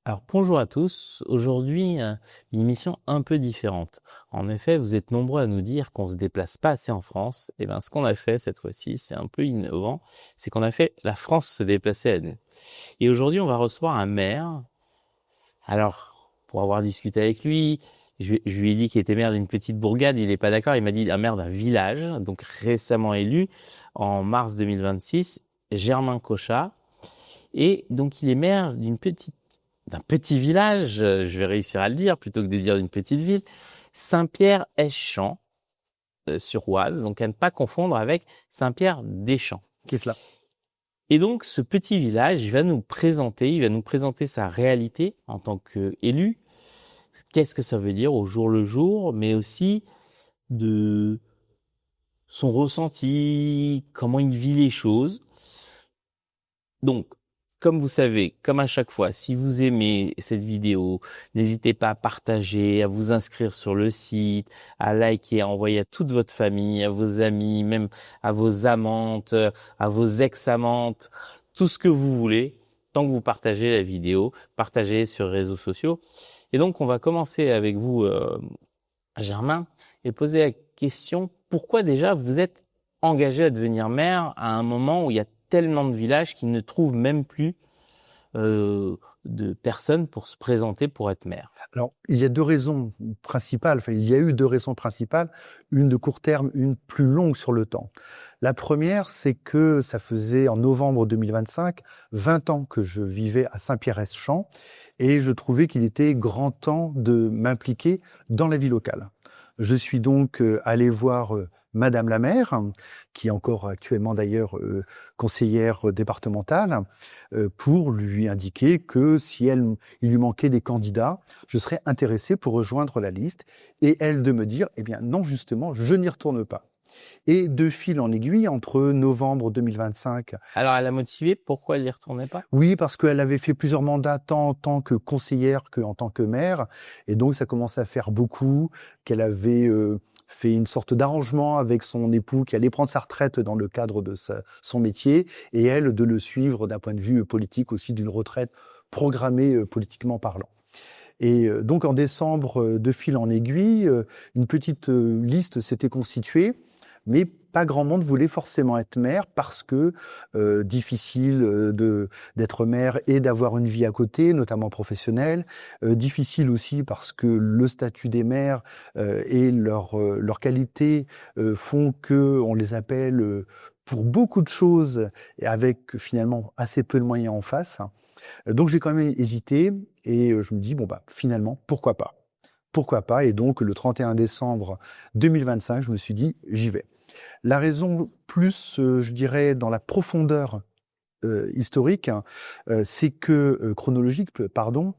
Alors bonjour à tous, aujourd'hui une émission un peu différente. En effet, vous êtes nombreux à nous dire qu'on se déplace pas assez en France. Et bien ce qu'on a fait cette fois-ci, c'est un peu innovant, c'est qu'on a fait la France se déplacer à nous. Et aujourd'hui, on va recevoir un maire. Alors, pour avoir discuté avec lui, je lui ai dit qu'il était maire d'une petite bourgade, il n'est pas d'accord, il m'a dit un maire d'un village, donc récemment élu en mars 2026, Germain Cochat. Et donc il est maire d'un petit village, je vais réussir à le dire plutôt que de dire d'une petite ville, Saint-Pierre-Esch-Champs, sur Oise, donc à ne pas confondre avec Saint-Pierre-des-Champs. Qu'est-ce là? Et donc ce petit village, il va nous présenter sa réalité en tant qu'élu, qu'est-ce que ça veut dire au jour le jour, mais aussi de son ressenti, comment il vit les choses. Donc, comme vous savez, comme à chaque fois, si vous aimez cette vidéo, n'hésitez pas à partager, à vous inscrire sur le site, à liker, à envoyer à toute votre famille, à vos amis, même à vos amantes, à vos ex-amantes, tout ce que vous voulez, tant que vous partagez la vidéo, partagez sur les réseaux sociaux. Et donc, on va commencer avec vous, Germain, et poser la question, pourquoi déjà vous êtes engagé à devenir maire à un moment où il y a tellement de villages qui ne trouvent même plus de personnes pour se présenter pour être maire. Alors, il y a deux raisons principales, il y a eu deux raisons principales, une de court terme, une plus longue sur le temps. La première, c'est que ça faisait en novembre 2025, 20 ans que je vivais à Saint-Pierre-Esch-Champs et je trouvais qu'il était grand temps de m'impliquer dans la vie locale. Je suis donc allé voir Madame la maire, qui est encore actuellement d'ailleurs conseillère départementale, pour lui indiquer que si il lui manquait des candidats, je serais intéressé pour rejoindre la liste. Et elle de me dire, eh bien non, justement, je n'y retourne pas. Et de fil en aiguille, entre novembre 2025... Alors, elle a motivé pourquoi elle n'y retournait pas? Oui, parce qu'elle avait fait plusieurs mandats, tant en tant que conseillère qu'en tant que maire. Et donc, ça commençait à faire beaucoup, qu'elle avait fait une sorte d'arrangement avec son époux qui allait prendre sa retraite dans le cadre de son métier, et elle, de le suivre d'un point de vue politique aussi, d'une retraite programmée politiquement parlant. Et donc, en décembre, de fil en aiguille, une petite liste s'était constituée, mais pas grand monde voulait forcément être maire parce que difficile d'être maire et d'avoir une vie à côté, notamment professionnelle. Difficile aussi parce que le statut des maires et leur qualité font que on les appelle pour beaucoup de choses et avec finalement assez peu de moyens en face. Donc j'ai quand même hésité et je me dis finalement pourquoi pas. Pourquoi pas? Et donc le 31 décembre 2025, je me suis dit j'y vais. La raison plus, je dirais, dans la profondeur historique, c'est que chronologique, pardon,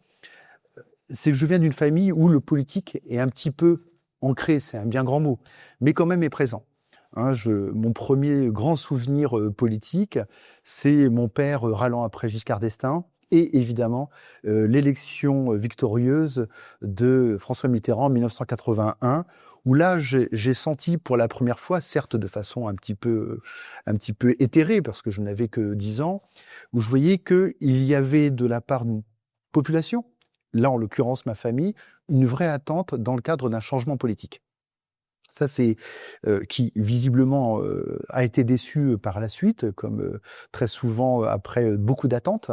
c'est que je viens d'une famille où le politique est un petit peu ancré, c'est un bien grand mot, mais quand même est présent. Mon premier grand souvenir politique, c'est mon père rallant après Giscard d'Estaing, et évidemment l'élection victorieuse de François Mitterrand en 1981, où là j'ai senti pour la première fois, certes de façon un petit peu éthérée, parce que je n'avais que 10 ans, où je voyais qu'il y avait de la part d'une population, là en l'occurrence ma famille, une vraie attente dans le cadre d'un changement politique. Ça, c'est qui visiblement a été déçu par la suite, comme très souvent après beaucoup d'attentes.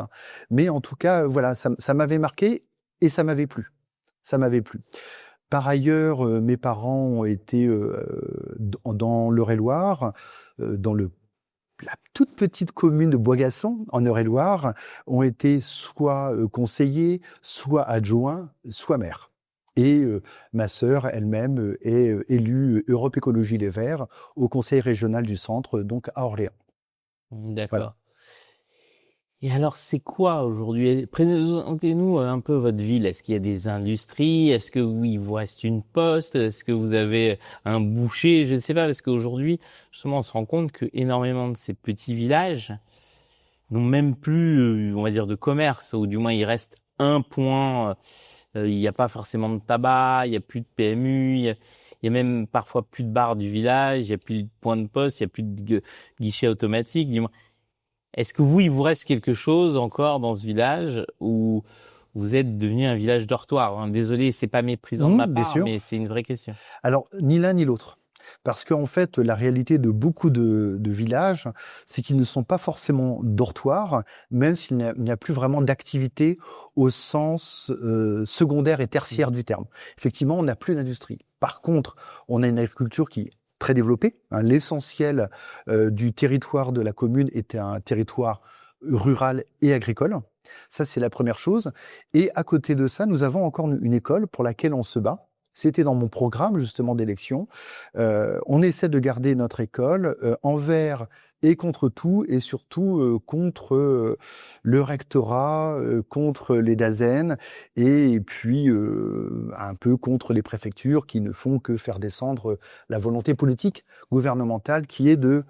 Mais en tout cas, voilà, ça m'avait marqué et ça m'avait plu. Ça m'avait plu. Par ailleurs, mes parents ont été dans l'Eure-et-Loire, dans la toute petite commune de Boisgasson, en Eure-et-Loire, ont été soit conseillers, soit adjoints, soit maires. Et ma sœur elle-même est élue Europe Écologie Les Verts au Conseil régional du Centre, donc à Orléans. D'accord. Voilà. Et alors, c'est quoi aujourd'hui? Présentez-nous un peu votre ville. Est-ce qu'il y a des industries? Est-ce que il vous reste une poste? Est-ce que vous avez un boucher? Je ne sais pas, parce qu'aujourd'hui, justement, on se rend compte que énormément de ces petits villages n'ont même plus, on va dire, de commerce, ou du moins, il reste un point. Il n'y a pas forcément de tabac, il n'y a plus de PMU, il y a même parfois plus de bar du village, il n'y a plus de point de poste, il n'y a plus de guichet automatique. Dis-moi, est-ce que il vous reste quelque chose encore dans ce village, ou vous êtes devenu un village dortoir, hein. Désolé, c'est pas méprisant de ma Bien part, sûr. mais c'est une vraie question. Alors, ni l'un ni l'autre. Parce qu'en fait, la réalité de beaucoup de villages, c'est qu'ils ne sont pas forcément dortoirs, même s'il n'y a plus vraiment d'activité au sens secondaire et tertiaire du terme. Effectivement, on n'a plus d'industrie. Par contre, on a une agriculture qui est très développée, hein. L'essentiel du territoire de la commune était un territoire rural et agricole. Ça, c'est la première chose. Et à côté de ça, nous avons encore une école pour laquelle on se bat. C'était dans mon programme justement d'élection. On essaie de garder notre école envers et contre tout, et surtout contre le rectorat, contre les DAZEN, et puis un peu contre les préfectures qui ne font que faire descendre la volonté politique gouvernementale qui est de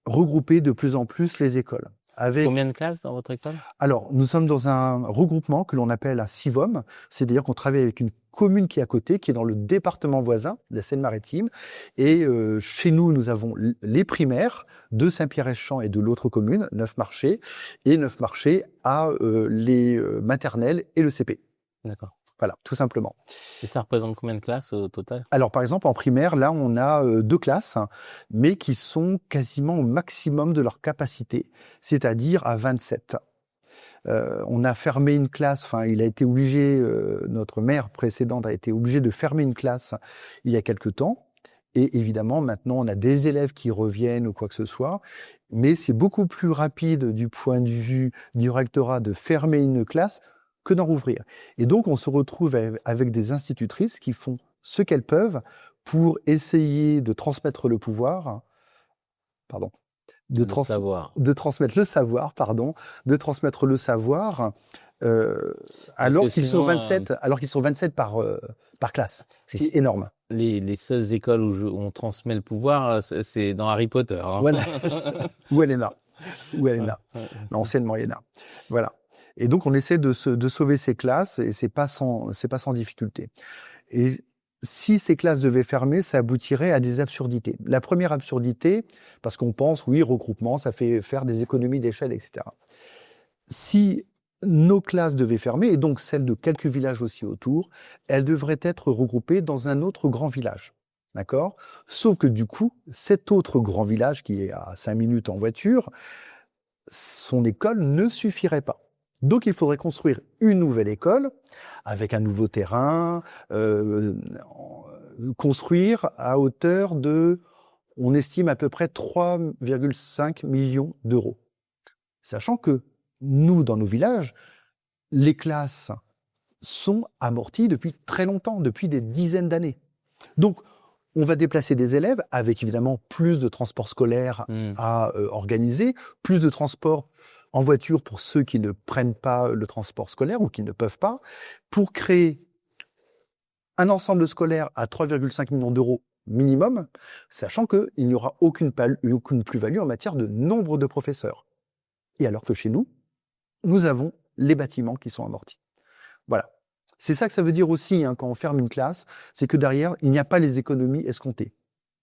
regrouper de plus en plus les écoles. Combien de classes dans votre école? Alors, nous sommes dans un regroupement que l'on appelle un CIVOM, c'est-à-dire qu'on travaille avec une commune qui est à côté, qui est dans le département voisin, la Seine-Maritime. Et chez nous, nous avons les primaires de Saint-Pierre-et-Champ et de l'autre commune, Neufmarché, et Neufmarché a les maternelles et le CP. D'accord. Voilà, tout simplement. Et ça représente combien de classes au total? Alors, par exemple, en primaire, là, on a 2 classes, hein, mais qui sont quasiment au maximum de leur capacité, c'est-à-dire à 27. On a fermé une classe, enfin, il a été obligé, notre maire précédente a été obligée de fermer une classe il y a quelque temps. Et évidemment, maintenant, on a des élèves qui reviennent ou quoi que ce soit. Mais c'est beaucoup plus rapide du point de vue du rectorat de fermer une classe que d'en rouvrir. Et donc, on se retrouve avec des institutrices qui font ce qu'elles peuvent pour essayer de transmettre le pouvoir, pardon, de transmettre le savoir, pardon, de transmettre le savoir, alors qu'ils sont 27 par classe, ce qui est énorme. Les seules écoles où on transmet le pouvoir, c'est dans Harry Potter, hein. Voilà. Ou Elena, l'ancienne Moyena. Voilà. Et donc, on essaie de sauver ces classes, et c'est pas sans difficulté. Et si ces classes devaient fermer, ça aboutirait à des absurdités. La première absurdité, parce qu'on pense, oui, regroupement, ça fait faire des économies d'échelle, etc. Si nos classes devaient fermer, et donc celles de quelques villages aussi autour, elles devraient être regroupées dans un autre grand village. D'accord ? Sauf que du coup, cet autre grand village, qui est à 5 minutes en voiture, son école ne suffirait pas. Donc, il faudrait construire une nouvelle école avec un nouveau terrain, construire à hauteur de, on estime à peu près 3,5 millions d'euros. Sachant que nous, dans nos villages, les classes sont amorties depuis très longtemps, depuis des dizaines d'années. Donc, on va déplacer des élèves avec évidemment plus de transports scolaires à organiser, plus de transports en voiture pour ceux qui ne prennent pas le transport scolaire ou qui ne peuvent pas, pour créer un ensemble scolaire à 3,5 millions d'euros minimum, sachant qu'il n'y aura aucune plus-value en matière de nombre de professeurs. Et alors que chez nous, nous avons les bâtiments qui sont amortis. Voilà. C'est ça que ça veut dire aussi, hein, quand on ferme une classe, c'est que derrière, il n'y a pas les économies escomptées.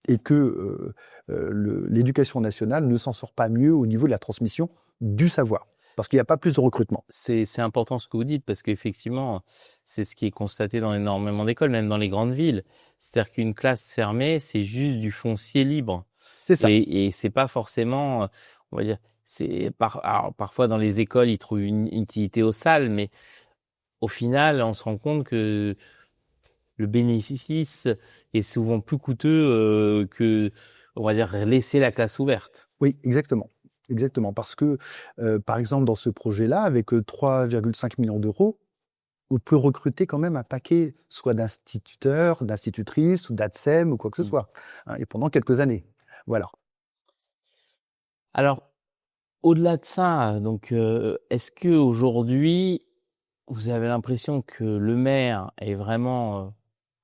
Et que l'éducation nationale ne s'en sort pas mieux au niveau de la transmission du savoir, parce qu'il n'y a pas plus de recrutement. C'est important ce que vous dites, parce qu'effectivement, c'est ce qui est constaté dans énormément d'écoles, même dans les grandes villes. C'est-à-dire qu'une classe fermée, c'est juste du foncier libre. C'est ça. Et c'est pas forcément, on va dire, alors, parfois dans les écoles, ils trouvent une utilité aux salles, mais au final, on se rend compte que le bénéfice est souvent plus coûteux que, on va dire, laisser la classe ouverte. Oui, exactement. Exactement. Parce que, par exemple, dans ce projet-là, avec 3,5 millions d'euros, on peut recruter quand même un paquet, soit d'instituteurs, d'institutrices, ou d'ATSEM, ou quoi que ce soit, hein, et pendant quelques années. Voilà. Alors, au-delà de ça, donc, est-ce que aujourd'hui, vous avez l'impression que le maire est vraiment,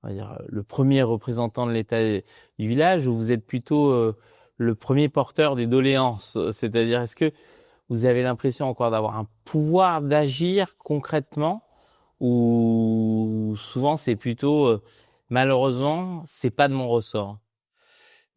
on va dire, le premier représentant de l'État du village, ou vous êtes plutôt le premier porteur des doléances? C'est-à-dire, est-ce que vous avez l'impression encore d'avoir un pouvoir d'agir concrètement, ou souvent c'est plutôt malheureusement c'est pas de mon ressort?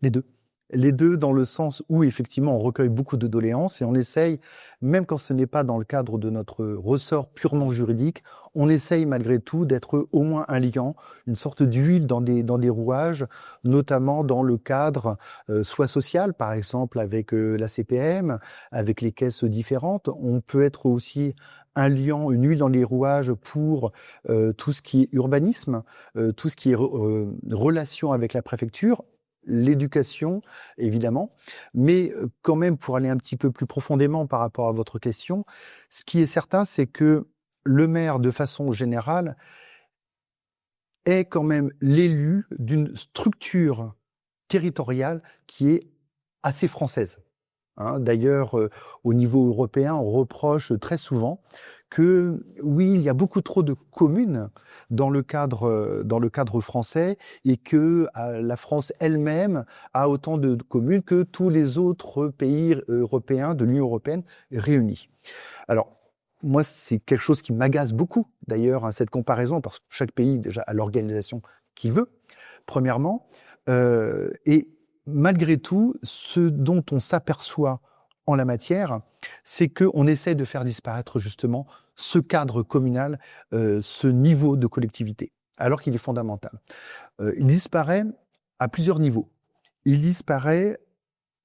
Les deux. Les deux dans le sens où effectivement on recueille beaucoup de doléances et on essaye, même quand ce n'est pas dans le cadre de notre ressort purement juridique, on essaye malgré tout d'être au moins un liant, une sorte d'huile dans des rouages, notamment dans le cadre soit social, par exemple avec la CPM, avec les caisses différentes. On peut être aussi un liant, une huile dans les rouages pour tout ce qui est urbanisme, tout ce qui est relation avec la préfecture, l'éducation, évidemment. Mais quand même, pour aller un petit peu plus profondément par rapport à votre question, ce qui est certain, c'est que le maire, de façon générale, est quand même l'élu d'une structure territoriale qui est assez française. D'ailleurs, au niveau européen, on reproche très souvent que, oui, il y a beaucoup trop de communes dans le cadre français et que la France elle-même a autant de communes que tous les autres pays européens de l'Union européenne réunis. Alors, moi, c'est quelque chose qui m'agace beaucoup, d'ailleurs, cette comparaison, parce que chaque pays, déjà, a l'organisation qu'il veut, premièrement. Et malgré tout, ce dont on s'aperçoit en la matière, c'est qu'on essaie de faire disparaître justement ce cadre communal, ce niveau de collectivité, alors qu'il est fondamental. Il disparaît à plusieurs niveaux. Il disparaît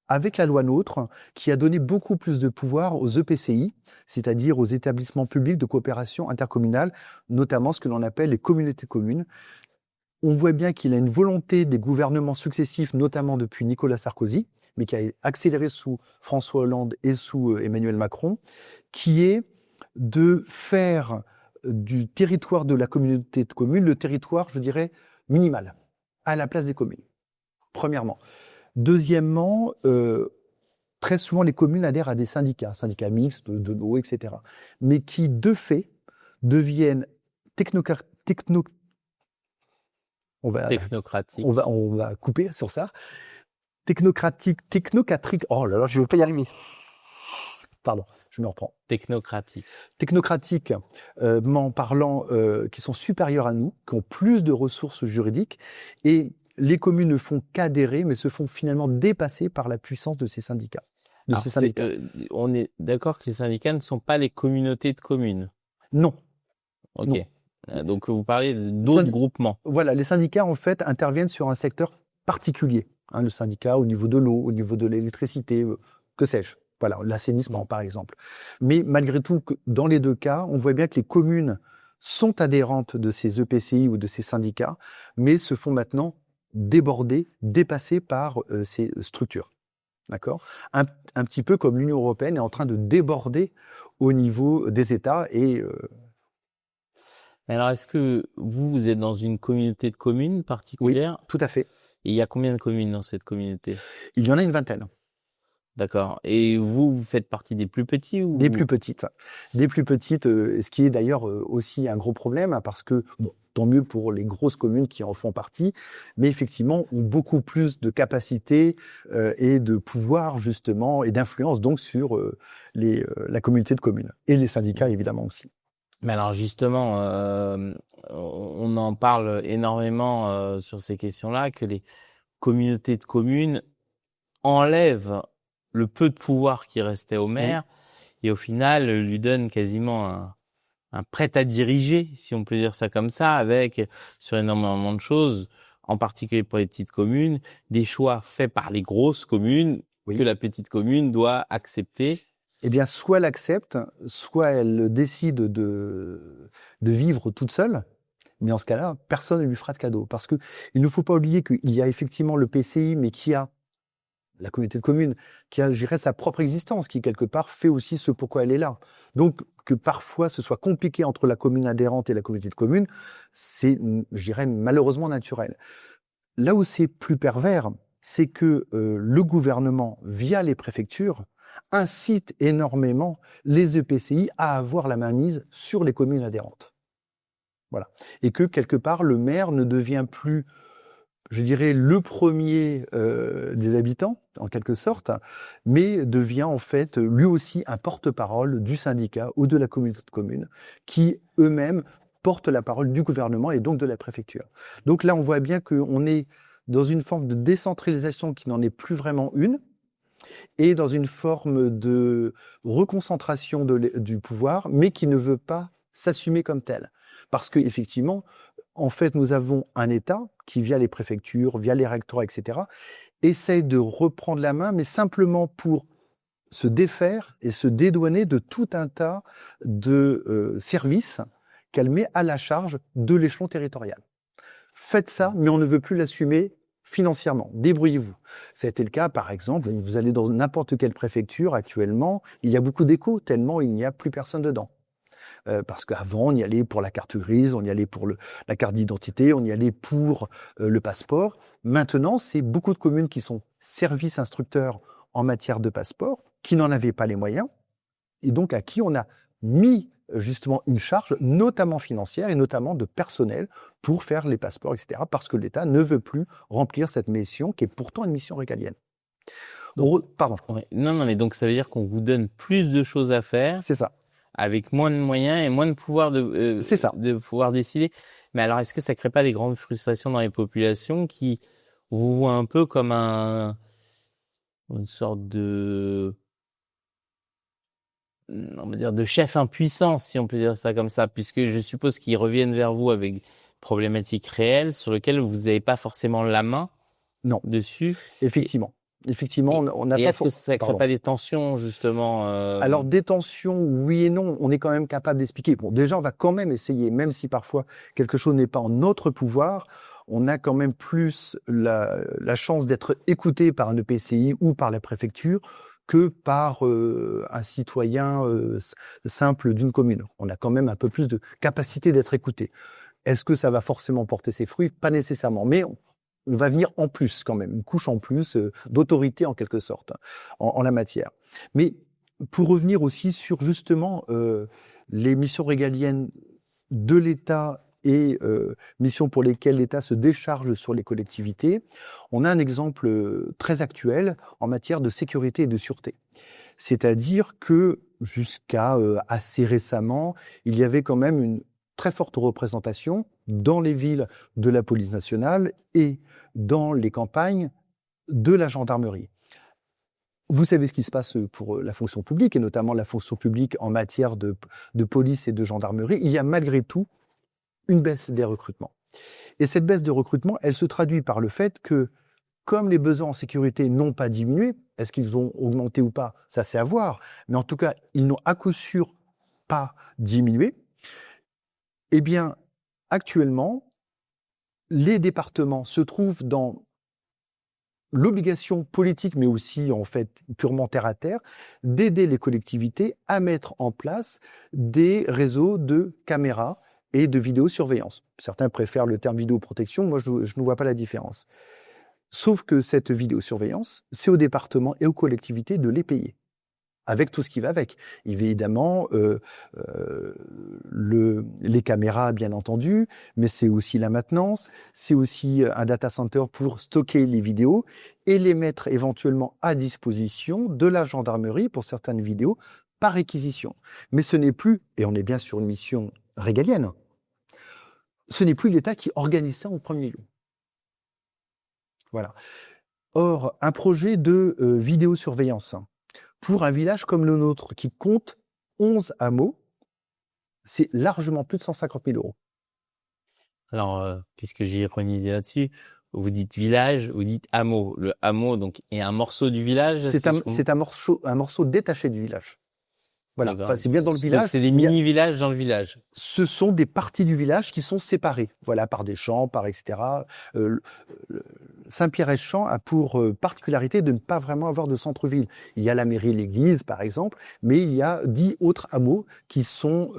avec la loi NOTRe, qui a donné beaucoup plus de pouvoir aux EPCI, c'est-à-dire aux établissements publics de coopération intercommunale, notamment ce que l'on appelle les communautés de communes. On voit bien qu'il a une volonté des gouvernements successifs, notamment depuis Nicolas Sarkozy, mais qui a accéléré sous François Hollande et sous Emmanuel Macron, qui est de faire du territoire de la communauté de communes le territoire, je dirais, minimal, à la place des communes, premièrement. Deuxièmement, très souvent, les communes adhèrent à des syndicats mixtes, de l'eau, etc., mais qui, de fait, deviennent Technocratique. on va couper sur ça. Technocratique. Oh là là, je ne vais pas y arriver. Pardon, je me reprends. Technocratiquement parlant, qui sont supérieurs à nous, qui ont plus de ressources juridiques, et les communes ne font qu'adhérer, mais se font finalement dépasser par la puissance de ces syndicats. Alors, on est d'accord que les syndicats ne sont pas les communautés de communes. Non. Ok. Non. Donc vous parlez d'autres groupements. Voilà, les syndicats en fait interviennent sur un secteur particulier. Le syndicat au niveau de l'eau, au niveau de l'électricité, que sais-je. Voilà, l'assainissement par exemple. Mais malgré tout, dans les deux cas, on voit bien que les communes sont adhérentes de ces EPCI ou de ces syndicats, mais se font maintenant déborder, dépasser par ces structures. D'accord ? Un petit peu comme l'Union européenne est en train de déborder au niveau des États et... Alors, est-ce que vous êtes dans une communauté de communes particulière ? Oui, tout à fait. Et il y a combien de communes dans cette communauté ? Il y en a une vingtaine. D'accord. Et vous faites partie des plus petits ou... Des plus petites. Des plus petites, ce qui est d'ailleurs aussi un gros problème, parce que, bon, tant mieux pour les grosses communes qui en font partie, mais effectivement ont beaucoup plus de capacité et de pouvoir, justement, et d'influence donc sur la communauté de communes. Et les syndicats, évidemment, aussi. Mais alors justement, on en parle énormément sur ces questions-là, que les communautés de communes enlèvent le peu de pouvoir qui restait au maire et au final lui donnent quasiment un prêt à diriger, si on peut dire ça comme ça, avec sur énormément de choses, en particulier pour les petites communes, des choix faits par les grosses communes que la petite commune doit accepter. Eh bien, soit elle accepte, soit elle décide de vivre toute seule. Mais en ce cas-là, personne ne lui fera de cadeau. Parce qu'il ne faut pas oublier qu'il y a effectivement le PCI, mais qui a la communauté de communes, qui a, je dirais, sa propre existence, qui quelque part fait aussi ce pourquoi elle est là. Donc, que parfois ce soit compliqué entre la commune adhérente et la communauté de communes, c'est, je dirais, malheureusement naturel. Là où c'est plus pervers, c'est que le gouvernement, via les préfectures, incite énormément les EPCI à avoir la mainmise sur les communes adhérentes. Voilà. Et que, quelque part, le maire ne devient plus, je dirais, le premier des habitants, en quelque sorte, mais devient en fait lui aussi un porte-parole du syndicat ou de la communauté de communes qui eux-mêmes portent la parole du gouvernement et donc de la préfecture. Donc là, on voit bien qu'on est dans une forme de décentralisation qui n'en est plus vraiment une, et dans une forme de reconcentration du pouvoir, mais qui ne veut pas s'assumer comme tel. Parce qu'effectivement, en fait, nous avons un État qui, via les préfectures, via les rectorats, etc., essaye de reprendre la main, mais simplement pour se défaire et se dédouaner de tout un tas de services qu'elle met à la charge de l'échelon territorial. Faites ça, mais on ne veut plus l'assumer financièrement. Débrouillez-vous. Ça a été le cas, par exemple, vous allez dans n'importe quelle préfecture actuellement, il y a beaucoup d'échos, tellement il n'y a plus personne dedans. Parce qu'avant, on y allait pour la carte grise, on y allait pour la carte d'identité, on y allait pour le passeport. Maintenant, c'est beaucoup de communes qui sont services instructeurs en matière de passeport, qui n'en avaient pas les moyens, et donc à qui on a mis justement une charge, notamment financière et notamment de personnel, pour faire les passeports, etc., parce que l'État ne veut plus remplir cette mission, qui est pourtant une mission régalienne. Donc, pardon. Ouais. Non, mais donc ça veut dire qu'on vous donne plus de choses à faire. C'est ça. Avec moins de moyens et moins de pouvoir c'est ça. de pouvoir décider. Mais alors, est-ce que ça crée pas des grandes frustrations dans les populations qui vous voient un peu comme une sorte de, on va dire, de chef impuissant, si on peut dire ça comme ça, puisque je suppose qu'ils reviennent vers vous avec des problématiques réelles sur lesquelles vous n'avez pas forcément la main dessus. Effectivement. Effectivement, on a et est-ce que ça ne crée pas des tensions, justement Alors, des tensions, oui et non. On est quand même capable d'expliquer. Bon, déjà, on va quand même essayer, même si parfois quelque chose n'est pas en notre pouvoir, on a quand même plus la chance d'être écouté par un EPCI ou par la préfecture que par un citoyen simple d'une commune. On a quand même un peu plus de capacité d'être écouté. Est-ce que ça va forcément porter ses fruits? Pas nécessairement, mais on va venir en plus quand même, une couche en plus d'autorité en quelque sorte en la matière. Mais pour revenir aussi sur justement les missions régaliennes de l'État et missions pour lesquelles l'État se décharge sur les collectivités, on a un exemple très actuel en matière de sécurité et de sûreté. C'est-à-dire que jusqu'à assez récemment, il y avait quand même une très forte représentation dans les villes de la police nationale et dans les campagnes de la gendarmerie. Vous savez ce qui se passe pour la fonction publique, et notamment la fonction publique en matière de police et de gendarmerie. Il y a malgré tout une baisse des recrutements. Et cette baisse de recrutement, elle se traduit par le fait que, comme les besoins en sécurité n'ont pas diminué, est-ce qu'ils ont augmenté ou pas? Ça, c'est à voir. Mais en tout cas, ils n'ont à coup sûr pas diminué. Eh bien, actuellement, les départements se trouvent dans l'obligation politique, mais aussi en fait purement terre à terre, d'aider les collectivités à mettre en place des réseaux de caméras et de vidéosurveillance. Certains préfèrent le terme vidéoprotection, moi je ne vois pas la différence. Sauf que cette vidéosurveillance, c'est aux départements et aux collectivités de les payer, avec tout ce qui va avec. Évidemment, les caméras, bien entendu, mais c'est aussi la maintenance, c'est aussi un data center pour stocker les vidéos et les mettre éventuellement à disposition de la gendarmerie pour certaines vidéos par réquisition. Mais ce n'est plus, et on est bien sur une mission régalienne, ce n'est plus l'État qui organise ça en premier lieu. Voilà. Or, un projet de vidéosurveillance pour un village comme le nôtre qui compte 11 hameaux, c'est largement plus de 150 000 €. Alors, puisque j'ai ironisé là-dessus, vous dites village, vous dites hameau. Le hameau, donc, est un morceau du village? C'est un morceau détaché du village. Voilà, enfin, c'est bien dans le village. Donc, c'est des mini-villages dans le village. Ce sont des parties du village qui sont séparées, voilà, par des champs, par etc. Saint-Pierre-et-Champs a pour particularité de ne pas vraiment avoir de centre-ville. Il y a la mairie, l'église, par exemple, mais il y a 10 autres hameaux qui sont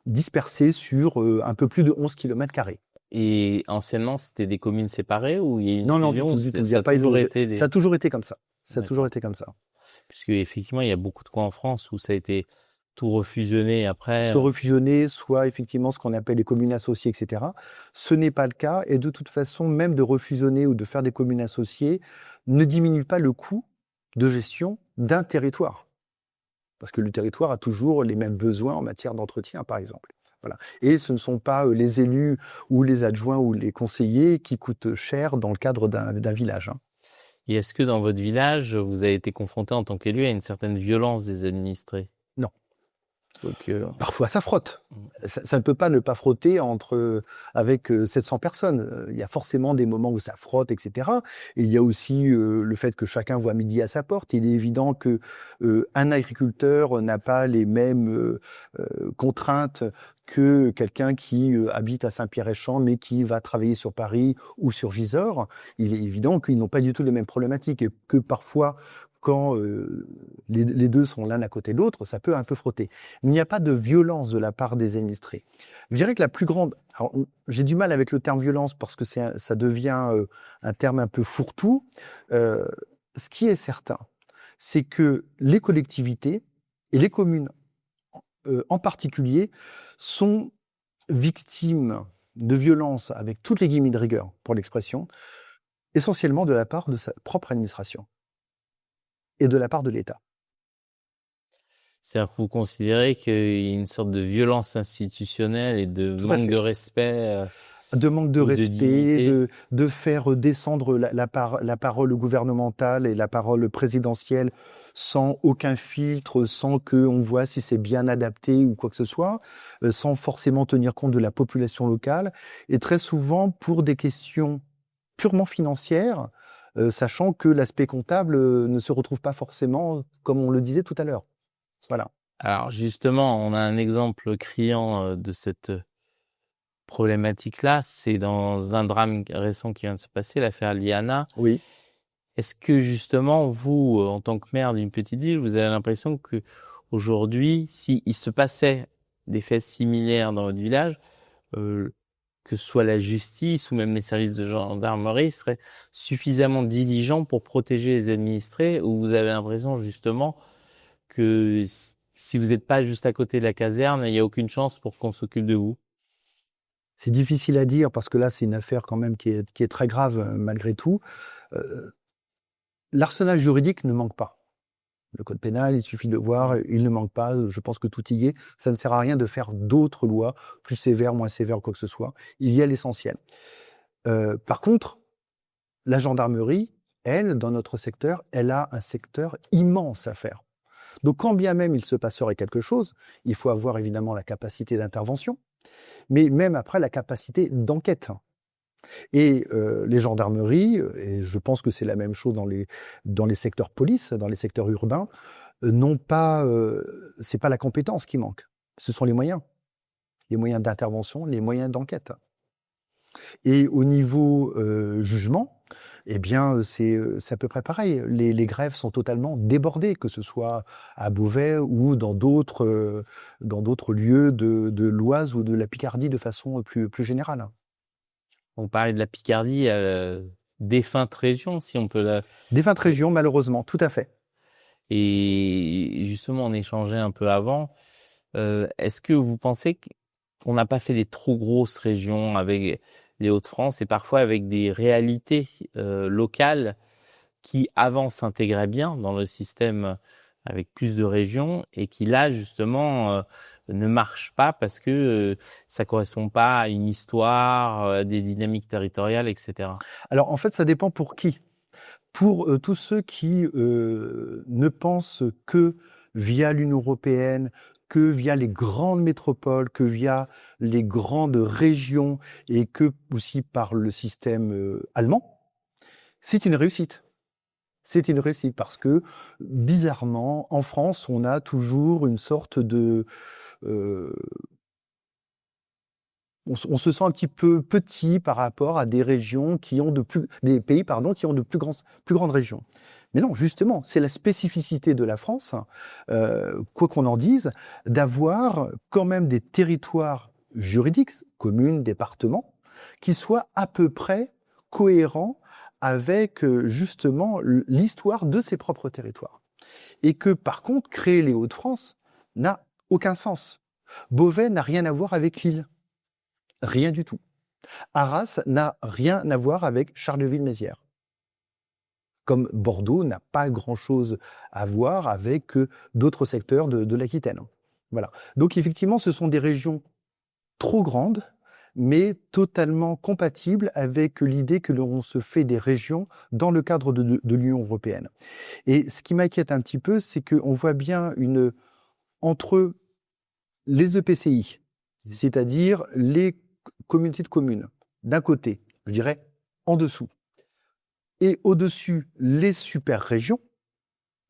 dispersés sur un peu plus de 11 km². Et anciennement, c'était des communes séparées ou il y a une Non, fusion? du tout. Ça a toujours été comme ça. Ça a toujours été comme ça. Puisque effectivement, il y a beaucoup de coins en France où ça a été tout refusionné après. Soit refusionné, soit effectivement ce qu'on appelle les communes associées, etc. Ce n'est pas le cas. Et de toute façon, même de refusionner ou de faire des communes associées ne diminue pas le coût de gestion d'un territoire. Parce que le territoire a toujours les mêmes besoins en matière d'entretien, par exemple. Voilà. Et ce ne sont pas les élus ou les adjoints ou les conseillers qui coûtent cher dans le cadre d'un village, hein. Et est-ce que dans votre village, vous avez été confronté en tant qu'élu à une certaine violence des administrés? Non. Donc, Parfois, ça frotte. Ça ne peut pas ne pas frotter avec 700 personnes. Il y a forcément des moments où ça frotte, etc. Et il y a aussi le fait que chacun voit midi à sa porte. Il est évident que un agriculteur n'a pas les mêmes contraintes que quelqu'un qui habite à Saint-Pierre-et-Champ, mais qui va travailler sur Paris ou sur Gisors. Il est évident qu'ils n'ont pas du tout les mêmes problématiques et que parfois, quand les deux sont l'un à côté de l'autre, ça peut un peu frotter. Il n'y a pas de violence de la part des administrés. Je dirais que la plus grande... J'ai du mal avec le terme violence parce que ça devient un terme un peu fourre-tout. Ce qui est certain, c'est que les collectivités et les communes en particulier sont victimes de violences, avec toutes les guillemets de rigueur pour l'expression, essentiellement de la part de sa propre administration et de la part de l'État. c'est-à-dire que vous considérez qu'il y a une sorte de violence institutionnelle et de Tout à manque fait. de respect De manque de ou de respect, dignité. de faire descendre la parole gouvernementale et la parole présidentielle sans aucun filtre, sans qu'on voit si c'est bien adapté ou quoi que ce soit, sans forcément tenir compte de la population locale, et très souvent pour des questions purement financières, sachant que l'aspect comptable ne se retrouve pas forcément comme on le disait tout à l'heure. Voilà. Alors justement, on a un exemple criant de cette problématique-là, c'est dans un drame récent qui vient de se passer, l'affaire Liana. Oui. Est-ce que justement, vous, en tant que maire d'une petite ville, vous avez l'impression que aujourd'hui, s'il se passait des faits similaires dans votre village, que ce soit la justice ou même les services de gendarmerie seraient suffisamment diligents pour protéger les administrés, ou vous avez l'impression justement que si vous n'êtes pas juste à côté de la caserne, il n'y a aucune chance pour qu'on s'occupe de vous? C'est difficile à dire parce que là, c'est une affaire quand même qui est très grave malgré tout. L'arsenal juridique ne manque pas. Le code pénal, il suffit de le voir, il ne manque pas. Je pense que tout y est. Ça ne sert à rien de faire d'autres lois, plus sévères, moins sévères, quoi que ce soit. Il y a l'essentiel. Par contre, la gendarmerie, elle, dans notre secteur, elle a un secteur immense à faire. Donc, quand bien même il se passerait quelque chose, il faut avoir évidemment la capacité d'intervention, mais même après la capacité d'enquête. Et les gendarmeries, et je pense que c'est la même chose dans les secteurs police, dans les secteurs urbains, n'ont pas, c'est pas la compétence qui manque, ce sont les moyens d'intervention, les moyens d'enquête. Et au niveau jugement, eh bien, c'est à peu près pareil. Les greffes sont totalement débordées, que ce soit à Beauvais ou dans d'autres lieux de l'Oise ou de la Picardie de façon plus générale. On parlait de la Picardie, défunte région, si on peut la... Défunte région, malheureusement, tout à fait. Et justement, on échangeait un peu avant. Est-ce que vous pensez qu'on n'a pas fait des trop grosses régions avec les Hauts-de-France et parfois avec des réalités locales qui avant s'intégraient bien dans le système avec plus de régions et qui là justement ne marchent pas parce que ça correspond pas à une histoire, à des dynamiques territoriales, etc. Alors en fait, ça dépend pour qui. Pour tous ceux qui ne pensent que via l'Union européenne, que via les grandes métropoles, que via les grandes régions et que aussi par le système allemand, c'est une réussite. C'est une réussite parce que, bizarrement, en France, on a toujours une sorte de... on se sent un petit peu petit par rapport à des régions des pays, pardon, qui ont de plus grandes régions. Mais non, justement, c'est la spécificité de la France, quoi qu'on en dise, d'avoir quand même des territoires juridiques, communes, départements, qui soient à peu près cohérents avec justement l'histoire de ses propres territoires. Et que par contre, créer les Hauts-de-France n'a aucun sens. Beauvais n'a rien à voir avec Lille. Rien du tout. Arras n'a rien à voir avec Charleville-Mézières. Comme Bordeaux n'a pas grand-chose à voir avec d'autres secteurs de l'Aquitaine. Voilà. Donc effectivement, ce sont des régions trop grande, mais totalement compatible avec l'idée que l'on se fait des régions dans le cadre de l'Union européenne. Et ce qui m'inquiète un petit peu, c'est qu'on voit bien entre les EPCI, c'est-à-dire les communautés de communes, d'un côté, je dirais en dessous, et au-dessus, les super-régions,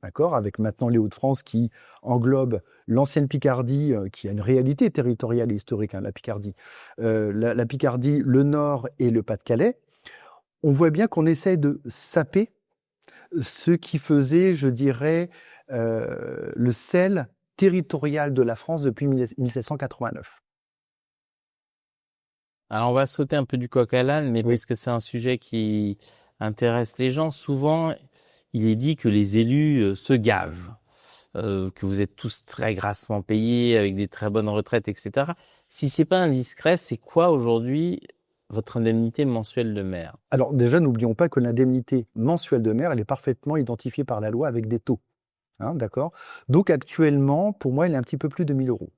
d'accord, avec maintenant les Hauts-de-France qui englobent l'ancienne Picardie, qui a une réalité territoriale et historique, hein, la Picardie, la Picardie, le Nord et le Pas-de-Calais. On voit bien qu'on essaie de saper ce qui faisait, je dirais, le sel territorial de la France depuis 1789. Alors, on va sauter un peu du coq à l'âne, mais Oui. parce que c'est un sujet qui intéresse les gens. Souvent, il est dit que les élus se gavent, que vous êtes tous très grassement payés, avec des très bonnes retraites, etc. Si c'est pas indiscret, c'est quoi aujourd'hui votre indemnité mensuelle de maire? Alors déjà, n'oublions pas que l'indemnité mensuelle de maire, elle est parfaitement identifiée par la loi avec des taux. Hein, d'accord. Donc actuellement, pour moi, elle est un petit peu plus de 1 000 euros.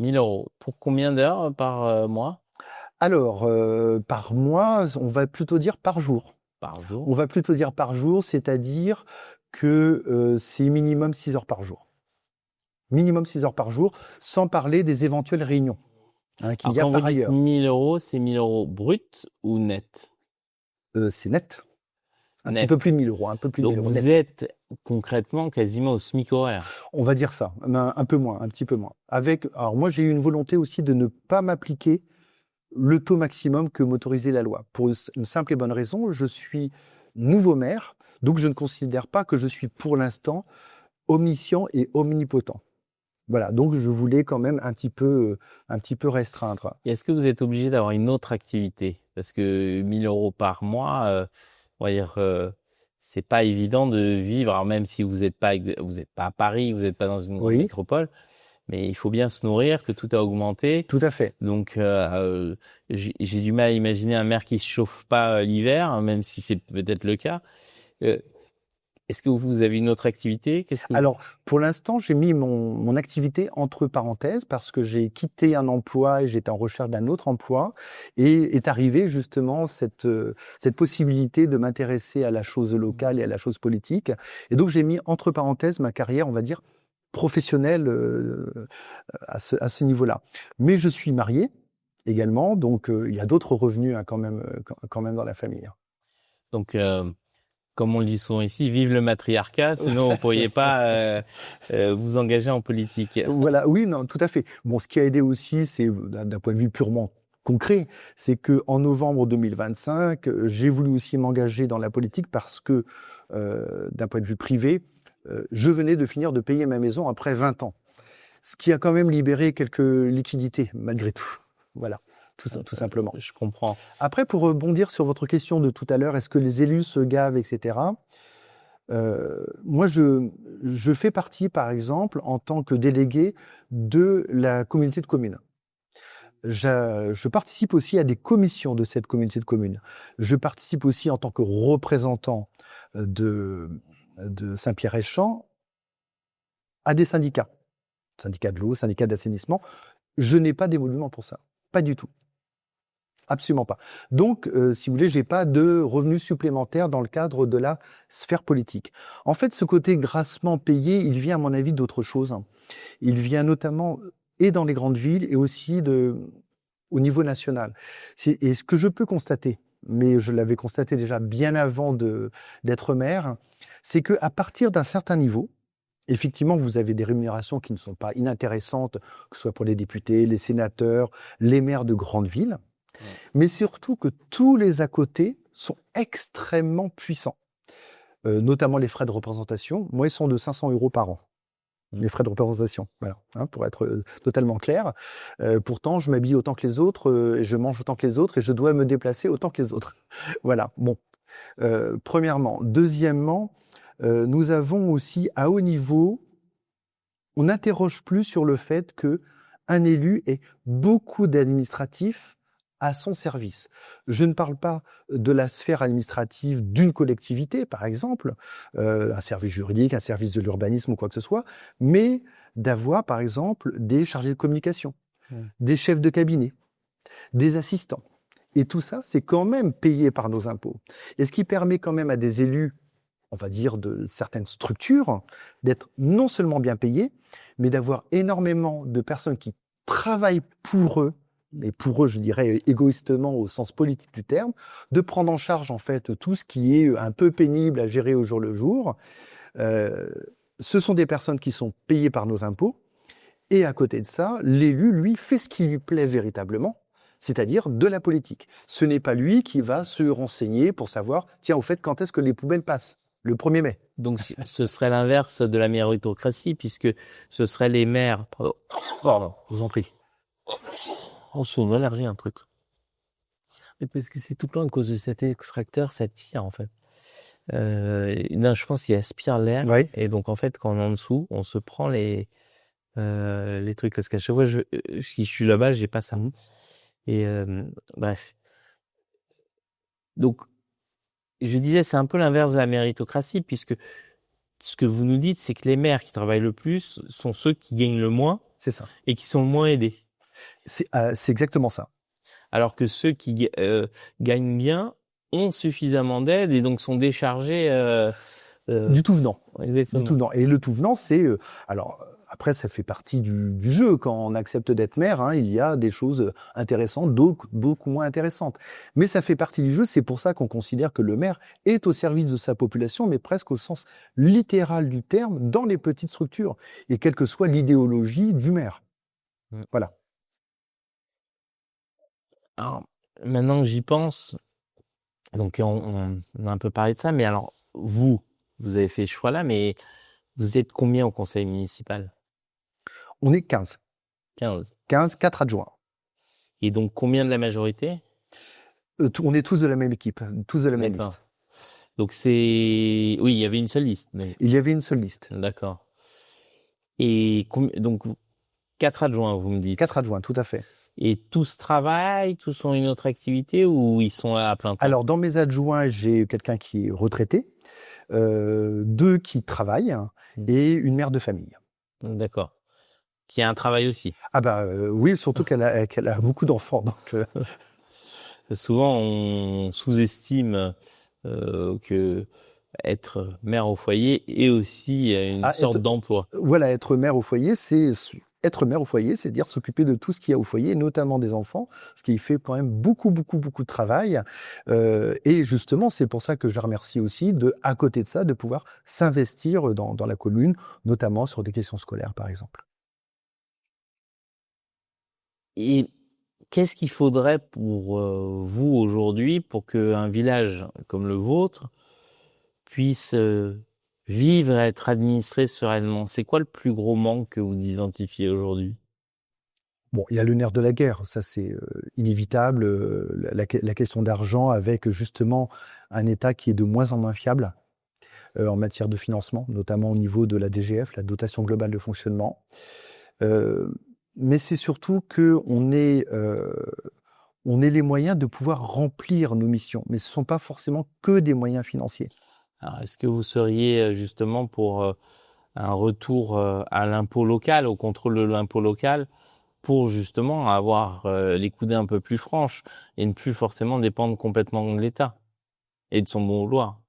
1 000 euros. Pour combien d'heures par mois? Alors, par mois, on va plutôt dire par jour. Par jour. On va plutôt dire par jour, c'est-à-dire que c'est minimum 6 heures par jour. Minimum 6 heures par jour, sans parler des éventuelles réunions qu'il y a Alors, quand par vous dites ailleurs. 1 000 euros, c'est 1 000 euros brut ou net? C'est net. Un Net. petit peu plus de 1 000 euros. Un peu plus de Donc, 1 000 euros vous net. êtes concrètement quasiment au SMIC horaire. On va dire ça, mais un peu moins, un petit peu moins. Alors moi, j'ai eu une volonté aussi de ne pas m'appliquer le taux maximum que m'autorisait la loi. Pour une simple et bonne raison, je suis nouveau maire, donc je ne considère pas que je suis pour l'instant omniscient et omnipotent. Voilà, donc je voulais quand même un petit peu restreindre. Et est-ce que vous êtes obligé d'avoir une autre activité? Parce que 1 000 euros par mois, on va dire, c'est pas évident de vivre, alors même si vous n'êtes pas à Paris, vous n'êtes pas dans une grande Oui. métropole, mais il faut bien se nourrir, que tout a augmenté. Tout à fait. Donc, j'ai du mal à imaginer un maire qui se chauffe pas l'hiver, même si c'est peut-être le cas. Est-ce que vous avez une autre activité? Alors, pour l'instant, j'ai mis mon activité entre parenthèses parce que j'ai quitté un emploi et j'étais en recherche d'un autre emploi et est arrivée justement cette possibilité de m'intéresser à la chose locale et à la chose politique. Et donc, j'ai mis entre parenthèses ma carrière, on va dire, professionnelle à ce niveau-là. Mais je suis marié également, donc il y a d'autres revenus quand même dans la famille. Donc, comme on le dit souvent ici, vive le matriarcat, sinon vous ne pourriez pas vous engager en politique. Voilà, oui, non, tout à fait. Bon, ce qui a aidé aussi, c'est d'un point de vue purement concret, c'est que en novembre 2025, j'ai voulu aussi m'engager dans la politique parce que, d'un point de vue privé, je venais de finir de payer ma maison après 20 ans. Ce qui a quand même libéré quelques liquidités, malgré tout. Voilà. Tout simplement. Je comprends. Après, pour rebondir sur votre question de tout à l'heure, est-ce que les élus se gavent, etc. Moi, je fais partie, par exemple, en tant que délégué de la communauté de communes. Je participe aussi à des commissions de cette communauté de communes. Je participe aussi en tant que représentant de Saint-Pierre-et-Champ à des syndicats. Syndicat de l'eau, syndicat d'assainissement. Je n'ai pas d'émolument pour ça. Pas du tout. Absolument pas. Donc, si vous voulez, j'ai pas de revenus supplémentaires dans le cadre de la sphère politique. En fait, ce côté grassement payé, il vient à mon avis d'autre chose. Il vient notamment et dans les grandes villes et aussi au niveau national. Et ce que je peux constater, mais je l'avais constaté déjà bien avant d'être maire, c'est que à partir d'un certain niveau, effectivement, vous avez des rémunérations qui ne sont pas inintéressantes, que ce soit pour les députés, les sénateurs, les maires de grandes villes. Mais surtout que tous les à côté sont extrêmement puissants, notamment les frais de représentation. Moi, ils sont de 500 € par an, les frais de représentation, voilà, pour être totalement clair. Pourtant, je m'habille autant que les autres, et je mange autant que les autres, et je dois me déplacer autant que les autres. Voilà, bon, premièrement. Deuxièmement, nous avons aussi, à haut niveau, on n'interroge plus sur le fait qu'un élu ait beaucoup d'administratifs à son service. Je ne parle pas de la sphère administrative d'une collectivité, par exemple, un service juridique, un service de l'urbanisme ou quoi que ce soit, mais d'avoir, par exemple, des chargés de communication, des chefs de cabinet, des assistants. Et tout ça, c'est quand même payé par nos impôts. Et ce qui permet quand même à des élus, on va dire de certaines structures, d'être non seulement bien payés, mais d'avoir énormément de personnes qui travaillent pour eux, et pour eux, je dirais égoïstement au sens politique du terme, de prendre en charge en fait tout ce qui est un peu pénible à gérer au jour le jour. Ce sont des personnes qui sont payées par nos impôts, et à côté de ça, l'élu, lui, fait ce qui lui plaît véritablement, c'est-à-dire de la politique. Ce n'est pas lui qui va se renseigner pour savoir, tiens, au fait, quand est-ce que les poubelles passent ? Le 1er mai. Donc, ce serait l'inverse de la méritocratie, puisque ce seraient les maires. Pardon, je vous en prie. Oh, c'est une allergie, un truc. Mais parce que c'est tout le temps à cause de cet extracteur, ça tire, en fait. Non, je pense qu'il aspire l'air. Oui. Et donc, en fait, quand on est en dessous, on se prend les trucs. Parce qu'à chaque fois, si je suis là-bas, j'ai pas ça. Et bref. Donc, je disais, c'est un peu l'inverse de la méritocratie, puisque ce que vous nous dites, c'est que les maires qui travaillent le plus sont ceux qui gagnent le moins. C'est ça. Et qui sont le moins aidés. C'est exactement ça. Alors que ceux qui gagnent bien ont suffisamment d'aide et donc sont déchargés. Du tout venant. Exactement. Du tout venant. Et le tout venant, c'est... alors, après, ça fait partie du jeu. Quand on accepte d'être maire, hein, il y a des choses intéressantes, d'autres beaucoup moins intéressantes. Mais ça fait partie du jeu. C'est pour ça qu'on considère que le maire est au service de sa population, mais presque au sens littéral du terme, dans les petites structures. Et quelle que soit l'idéologie du maire. Voilà. Alors, maintenant que j'y pense, donc on a un peu parlé de ça, mais alors, vous avez fait ce choix-là, mais vous êtes combien au conseil municipal ? On est 15. 15. 15, 4 adjoints. Et donc, combien de la majorité ? On est tous de la même équipe, tous de la même liste. Donc oui, il y avait une seule liste. Mais... Il y avait une seule liste. D'accord. Et donc, 4 adjoints, vous me dites ? 4 adjoints, tout à fait. Et tous travaillent, tous ont une autre activité ou ils sont là à plein temps ? Alors, dans mes adjoints, j'ai quelqu'un qui est retraité, 2 qui travaillent et une mère de famille. D'accord. Qui a un travail aussi. Ah bah oui, surtout qu'elle a beaucoup d'enfants. Donc souvent, on sous-estime que être mère au foyer est aussi une sorte d'emploi. Voilà, être mère au foyer, c'est dire s'occuper de tout ce qu'il y a au foyer, notamment des enfants, ce qui fait quand même beaucoup de travail. Et justement, c'est pour ça que je la remercie aussi à côté de ça, de pouvoir s'investir dans la commune, notamment sur des questions scolaires, par exemple. Et qu'est-ce qu'il faudrait pour vous aujourd'hui pour qu'un village comme le vôtre puisse vivre et être administré sereinement ? C'est quoi le plus gros manque que vous identifiez aujourd'hui ? Bon, il y a le nerf de la guerre, ça c'est inévitable, la question d'argent avec justement un État qui est de moins en moins fiable en matière de financement, notamment au niveau de la DGF, la dotation globale de fonctionnement. Mais c'est surtout qu'on ait les moyens de pouvoir remplir nos missions, mais ce ne sont pas forcément que des moyens financiers. Alors, est-ce que vous seriez justement pour un retour à l'impôt local, au contrôle de l'impôt local, pour justement avoir les coudées un peu plus franches et ne plus forcément dépendre complètement de l'État et de son bon vouloir ?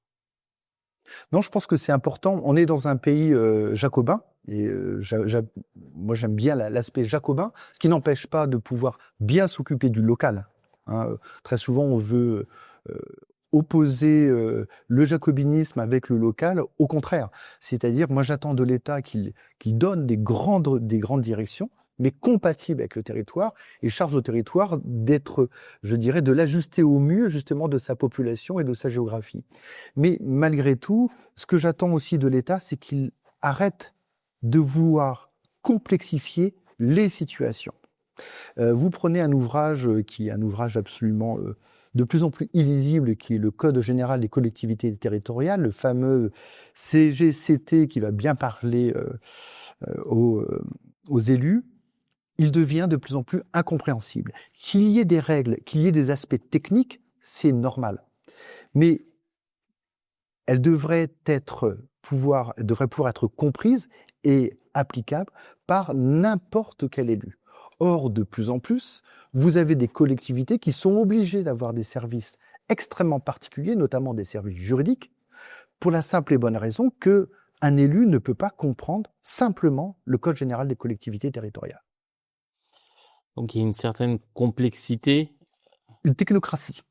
Non, je pense que c'est important. On est dans un pays jacobin, et moi j'aime bien l'aspect jacobin, ce qui n'empêche pas de pouvoir bien s'occuper du local. Hein. Très souvent, on veut opposer le jacobinisme avec le local. Au contraire, c'est-à-dire, moi j'attends de l'État qu'il donne des grandes directions, mais compatibles avec le territoire, et charge au territoire d'être, je dirais, de l'ajuster au mieux justement de sa population et de sa géographie. Mais malgré tout, ce que j'attends aussi de l'État, c'est qu'il arrête de vouloir complexifier les situations. Vous prenez un ouvrage qui est un ouvrage absolument de plus en plus illisible, qui est le Code général des collectivités territoriales, le fameux CGCT qui va bien parler aux élus. Il devient de plus en plus incompréhensible. Qu'il y ait des règles, qu'il y ait des aspects techniques, c'est normal. Mais elles devraient pouvoir être comprises et applicables par n'importe quel élu. Or, de plus en plus, vous avez des collectivités qui sont obligées d'avoir des services extrêmement particuliers, notamment des services juridiques, pour la simple et bonne raison que un élu ne peut pas comprendre simplement le Code général des collectivités territoriales. Donc il y a une certaine complexité. Une technocratie.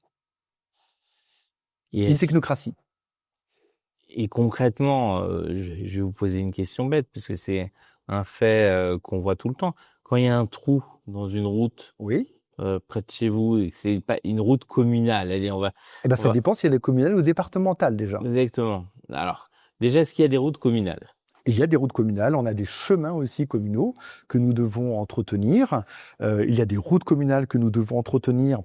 Une technocratie. Et concrètement, je vais vous poser une question bête, parce que c'est un fait qu'on voit tout le temps. Quand il y a un trou dans une route Oui. près de chez vous, et que c'est pas une route communale, allez, Ça dépend si elle est communale ou départementale déjà. Exactement. Alors, déjà, est-ce qu'il y a des routes communales? Il y a des routes communales, on a des chemins aussi communaux que nous devons entretenir. Il y a des routes communales que nous devons entretenir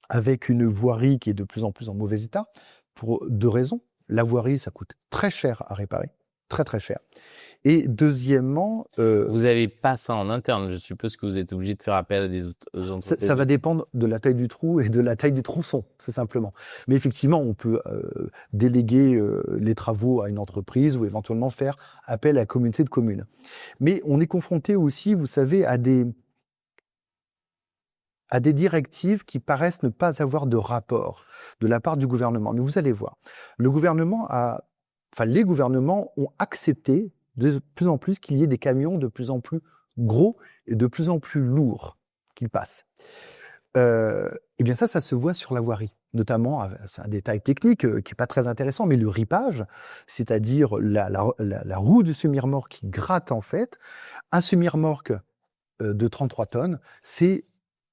avec une voirie qui est de plus en plus en mauvais état, pour 2 raisons. La voirie, ça coûte très cher à réparer, très très cher. Et deuxièmement... Vous n'avez pas ça en interne, je suppose que vous êtes obligé de faire appel à des entreprises. Ça va dépendre de la taille du trou et de la taille du tronçon, tout simplement. Mais effectivement, on peut déléguer les travaux à une entreprise ou éventuellement faire appel à la communauté de communes. Mais on est confronté aussi, vous savez, à des directives qui paraissent ne pas avoir de rapport de la part du gouvernement. Mais vous allez voir, les gouvernements ont accepté de plus en plus qu'il y ait des camions de plus en plus gros et de plus en plus lourds qui passent. Eh bien ça se voit sur la voirie. Notamment, c'est un détail technique qui n'est pas très intéressant, mais le ripage, c'est-à-dire la roue du semi-remorque qui gratte en fait, un semi-remorque de 33 tonnes,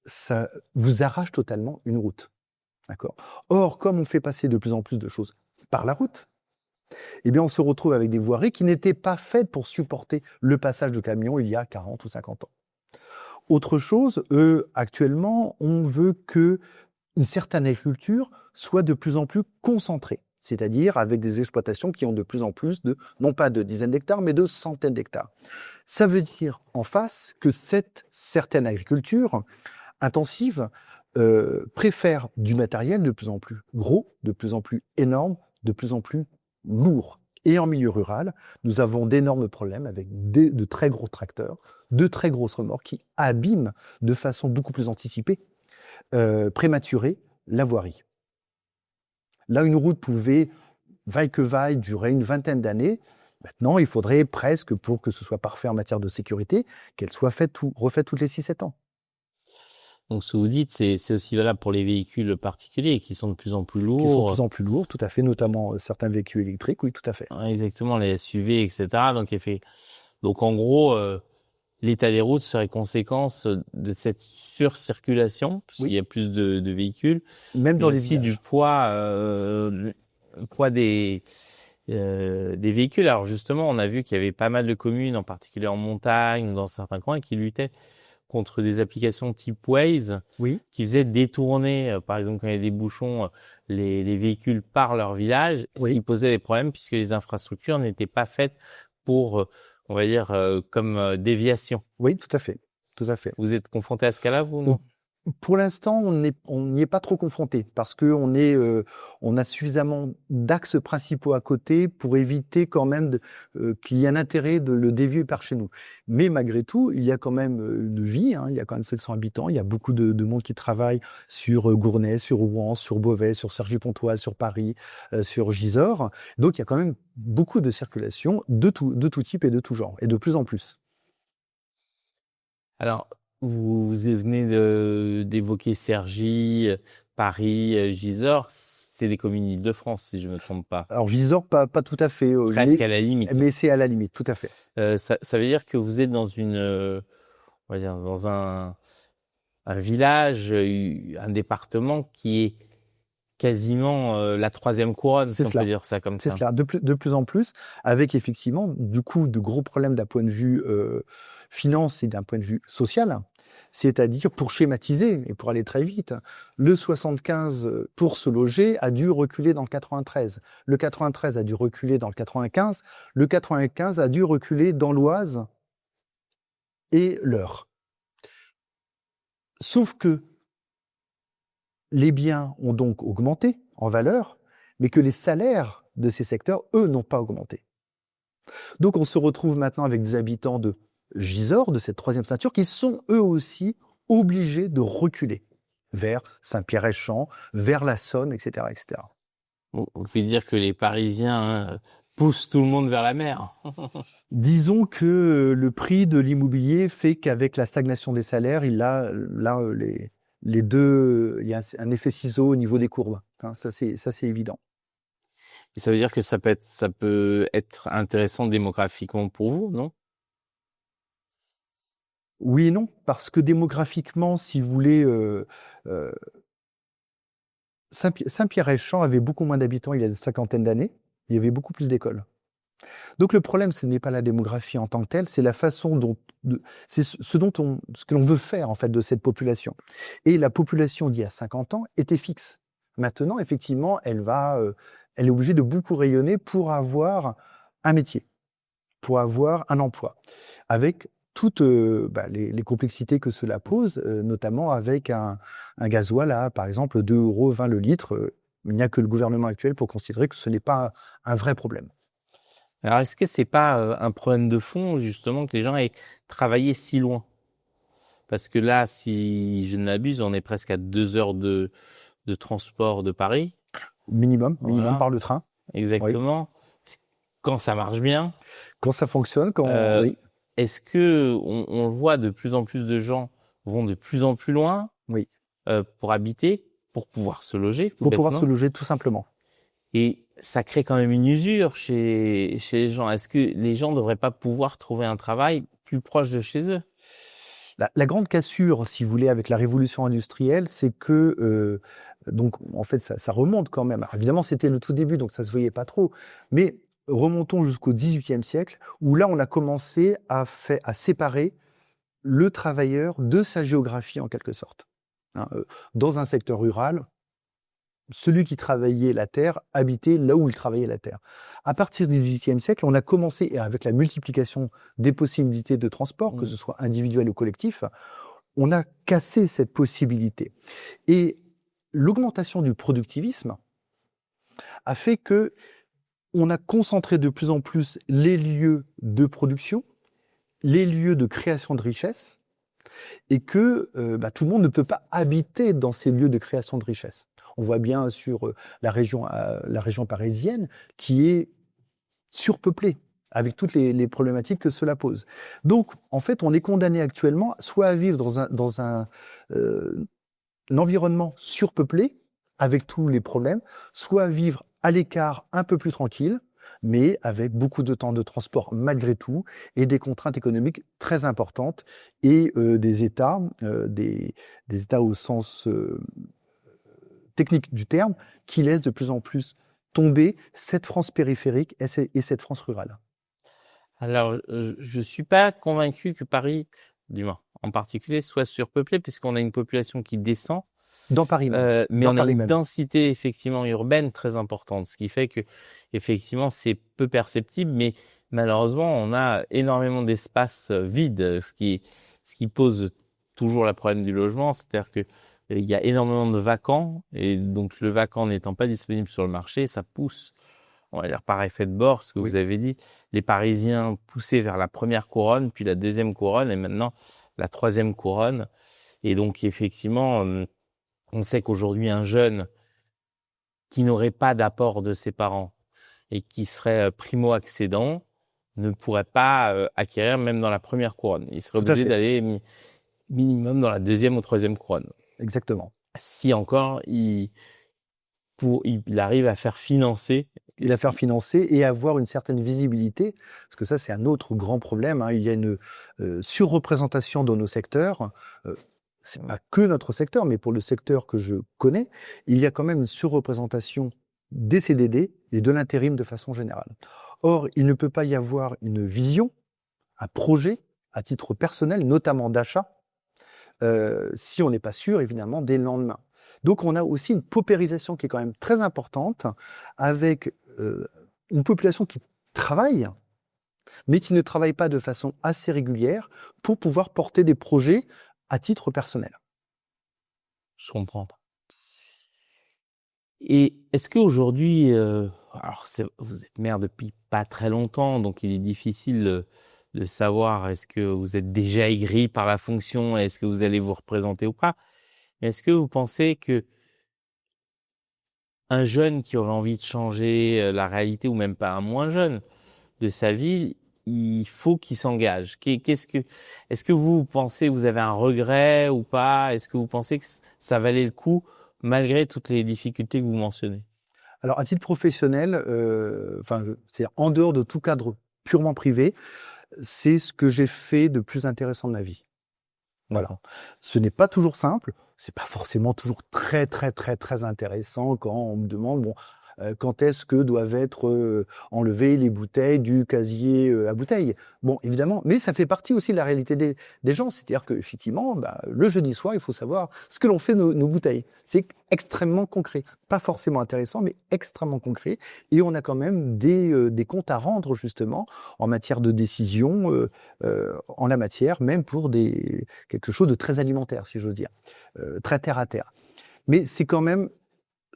ça vous arrache totalement une route. D'accord. Or, comme on fait passer de plus en plus de choses par la route, eh bien, on se retrouve avec des voiries qui n'étaient pas faites pour supporter le passage de camions il y a 40 ou 50 ans. Autre chose, actuellement, on veut que une certaine agriculture soit de plus en plus concentrée, c'est-à-dire avec des exploitations qui ont de plus en plus non pas de dizaines d'hectares, mais de centaines d'hectares. Ça veut dire en face que cette certaine agriculture intensive préfère du matériel de plus en plus gros, de plus en plus énorme, de plus en plus lourd. Et en milieu rural, nous avons d'énormes problèmes avec de très gros tracteurs, de très grosses remorques qui abîment de façon beaucoup plus anticipée, prématurée, la voirie. Là, une route pouvait, vaille que vaille, durer une vingtaine d'années. Maintenant, il faudrait presque, pour que ce soit parfait en matière de sécurité, qu'elle soit refaite tous les 6-7 ans. Donc, ce que vous dites, c'est aussi valable pour les véhicules particuliers qui sont de plus en plus lourds. Qui sont de plus en plus lourds, tout à fait, notamment certains véhicules électriques, oui, tout à fait. Exactement, les SUV, etc. Donc, en gros, l'état des routes serait conséquence de cette surcirculation, parce qu'il y a plus de véhicules. Même dans les villages. Du poids des véhicules. Alors, justement, on a vu qu'il y avait pas mal de communes, en particulier en montagne ou dans certains coins, qui luttaient contre des applications type Waze, qui faisaient détourner, par exemple, quand il y a des bouchons, les véhicules par leur village, ce qui posait des problèmes puisque les infrastructures n'étaient pas faites pour, on va dire, comme déviation. Oui, tout à fait. Tout à fait. Vous êtes confronté à ce cas-là, vous, non? Pour l'instant, on n'y est pas trop confronté parce que on a suffisamment d'axes principaux à côté pour éviter quand même qu'il y ait un intérêt de le dévier par chez nous. Mais malgré tout, il y a quand même une vie, il y a quand même 700 habitants, il y a beaucoup de monde qui travaille sur Gournay, sur Rouen, sur Beauvais, sur Cergy-Pontoise, sur Paris, sur Gisors. Donc il y a quand même beaucoup de circulation de tout type et de tout genre, et de plus en plus. Alors, vous venez d'évoquer Cergy, Paris, Gisors. C'est des communes Île-de-France, si je ne me trompe pas. Alors, Gisors, pas tout à fait. Presque à la limite. Mais c'est à la limite, tout à fait. Ça veut dire que vous êtes dans on va dire, dans un village, un département qui est quasiment la troisième couronne, si on peut dire ça comme ça. C'est cela, de plus en plus, avec effectivement, du coup, de gros problèmes d'un point de vue finance et d'un point de vue social. C'est-à-dire, pour schématiser et pour aller très vite, le 75 pour se loger a dû reculer dans le 93. Le 93 a dû reculer dans le 95. Le 95 a dû reculer dans l'Oise et l'Eure. Sauf que les biens ont donc augmenté en valeur, mais que les salaires de ces secteurs, eux, n'ont pas augmenté. Donc on se retrouve maintenant avec des habitants de Gisors, de cette troisième ceinture, qui sont eux aussi obligés de reculer vers Saint-Pierre-et-Champ, vers la Saône, etc., etc. Bon, on peut dire que les Parisiens poussent tout le monde vers la mer. Disons que le prix de l'immobilier fait qu'avec la stagnation des salaires, les deux, il y a un effet ciseau au niveau des courbes. Hein, ça c'est évident. Et ça veut dire que ça peut être intéressant démographiquement pour vous, non? Oui et non, parce que démographiquement, si vous voulez, euh, Saint-Pierre-et-Champ avait beaucoup moins d'habitants il y a une cinquantaine d'années. Il y avait beaucoup plus d'écoles. Donc le problème, ce n'est pas la démographie en tant que telle, c'est la façon c'est ce que l'on veut faire en fait de cette population. Et la population d'il y a 50 ans était fixe. Maintenant, effectivement, elle est obligée de beaucoup rayonner pour avoir un métier, pour avoir un emploi, avec toutes les complexités que cela pose, notamment avec un gasoil à, par exemple, 2,20 € le litre. Il n'y a que le gouvernement actuel pour considérer que ce n'est pas un vrai problème. Alors, est-ce que c'est pas un problème de fond, justement, que les gens aient travaillé si loin? Parce que là, si je ne m'abuse, on est presque à 2 heures de transport de Paris. Minimum Voilà, par le train. Oui. exactement. Quand ça marche bien, Quand ça fonctionne, euh, oui, est-ce que on le voit, de plus en plus de gens vont de plus en plus loin oui. pour habiter, pour pouvoir se loger, tout Pour pouvoir se bêtement. loger tout simplement. Et ça crée quand même une usure chez les gens. Est-ce que les gens ne devraient pas pouvoir trouver un travail plus proche de chez eux? La grande cassure, si vous voulez, avec la révolution industrielle, c'est que, donc, en fait, ça remonte quand même. Alors, évidemment, c'était le tout début, donc ça se voyait pas trop. Mais remontons jusqu'au XVIIIe siècle, où là, on a commencé à séparer le travailleur de sa géographie, en quelque sorte. Hein, dans un secteur rural, celui qui travaillait la terre habitait là où il travaillait la terre. À partir du XVIIIe siècle, on a commencé, et avec la multiplication des possibilités de transport, que ce soit individuel ou collectif, on a cassé cette possibilité. Et l'augmentation du productivisme a fait que on a concentré de plus en plus les lieux de production, les lieux de création de richesse, et que tout le monde ne peut pas habiter dans ces lieux de création de richesse. On voit bien sur la région parisienne qui est surpeuplée, avec toutes les problématiques que cela pose. Donc, en fait, on est condamné actuellement soit à vivre dans un environnement surpeuplé, avec tous les problèmes, soit à vivre à l'écart un peu plus tranquille, mais avec beaucoup de temps de transport malgré tout, et des contraintes économiques très importantes, et des États au sens technique du terme, qui laissent de plus en plus tomber cette France périphérique et cette France rurale. Alors, je suis pas convaincu que Paris, du moins, en particulier, soit surpeuplé, puisqu'on a une population qui descend. Dans Paris même. Mais Dans on a Paris une même. densité effectivement urbaine très importante, ce qui fait que effectivement c'est peu perceptible, mais malheureusement on a énormément d'espaces vides, ce qui pose toujours le problème du logement, c'est-à-dire que il y a énormément de vacants et donc le vacant n'étant pas disponible sur le marché, ça pousse, on va dire par effet de bord, ce que Oui. vous avez dit, les Parisiens poussés vers la première couronne, puis la deuxième couronne et maintenant la troisième couronne, et donc effectivement on sait qu'aujourd'hui, un jeune qui n'aurait pas d'apport de ses parents et qui serait primo-accédant ne pourrait pas acquérir même dans la première couronne. Il serait Tout à obligé fait. d'aller minimum dans la deuxième ou troisième couronne. Exactement. Si encore il arrive à faire financer. Et la faire financer et avoir une certaine visibilité, parce que ça, c'est un autre grand problème. Hein. Il y a une surreprésentation dans nos secteurs. C'est pas que notre secteur, mais pour le secteur que je connais, il y a quand même une surreprésentation des CDD et de l'intérim de façon générale. Or, il ne peut pas y avoir une vision, un projet à titre personnel, notamment d'achat, si on n'est pas sûr, évidemment, des lendemains. Donc, on a aussi une paupérisation qui est quand même très importante, avec une population qui travaille, mais qui ne travaille pas de façon assez régulière pour pouvoir porter des projets à titre personnel. Je comprends pas. Et est-ce qu'aujourd'hui, alors vous êtes maire depuis pas très longtemps, donc il est difficile de savoir est-ce que vous êtes déjà aigri par la fonction, est-ce que vous allez vous représenter ou pas. Mais est-ce que vous pensez que un jeune qui aurait envie de changer la réalité, ou même pas un moins jeune, de sa vie, il faut qu'il s'engage. Est-ce que vous pensez, vous avez un regret ou pas? Est-ce que vous pensez que ça valait le coup malgré toutes les difficultés que vous mentionnez? Alors, à titre professionnel, c'est en dehors de tout cadre purement privé, c'est ce que j'ai fait de plus intéressant de ma vie. Voilà. Ce n'est pas toujours simple, c'est pas forcément toujours très, très, très, très intéressant quand on me demande, quand est-ce que doivent être enlevées les bouteilles du casier à bouteilles. Bon, évidemment, mais ça fait partie aussi de la réalité des gens. C'est-à-dire qu'effectivement, le jeudi soir, il faut savoir ce que l'on fait de nos bouteilles. C'est extrêmement concret. Pas forcément intéressant, mais extrêmement concret. Et on a quand même des comptes à rendre, justement, en matière de décision, en la matière, même pour quelque chose de très alimentaire, si j'ose dire, très terre à terre. Mais c'est quand même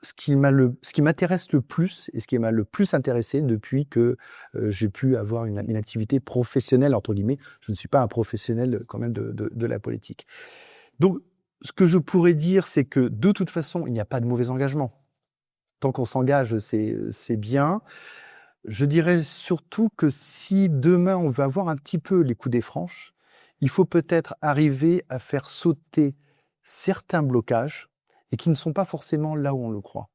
ce qui m'intéresse le plus et ce qui m'a le plus intéressé depuis que j'ai pu avoir une activité professionnelle, entre guillemets. Je ne suis pas un professionnel quand même de la politique. Donc, ce que je pourrais dire, c'est que de toute façon, il n'y a pas de mauvais engagement. Tant qu'on s'engage, c'est bien. Je dirais surtout que si demain on veut avoir un petit peu les coups des franches, il faut peut-être arriver à faire sauter certains blocages et qui ne sont pas forcément là où on le croit.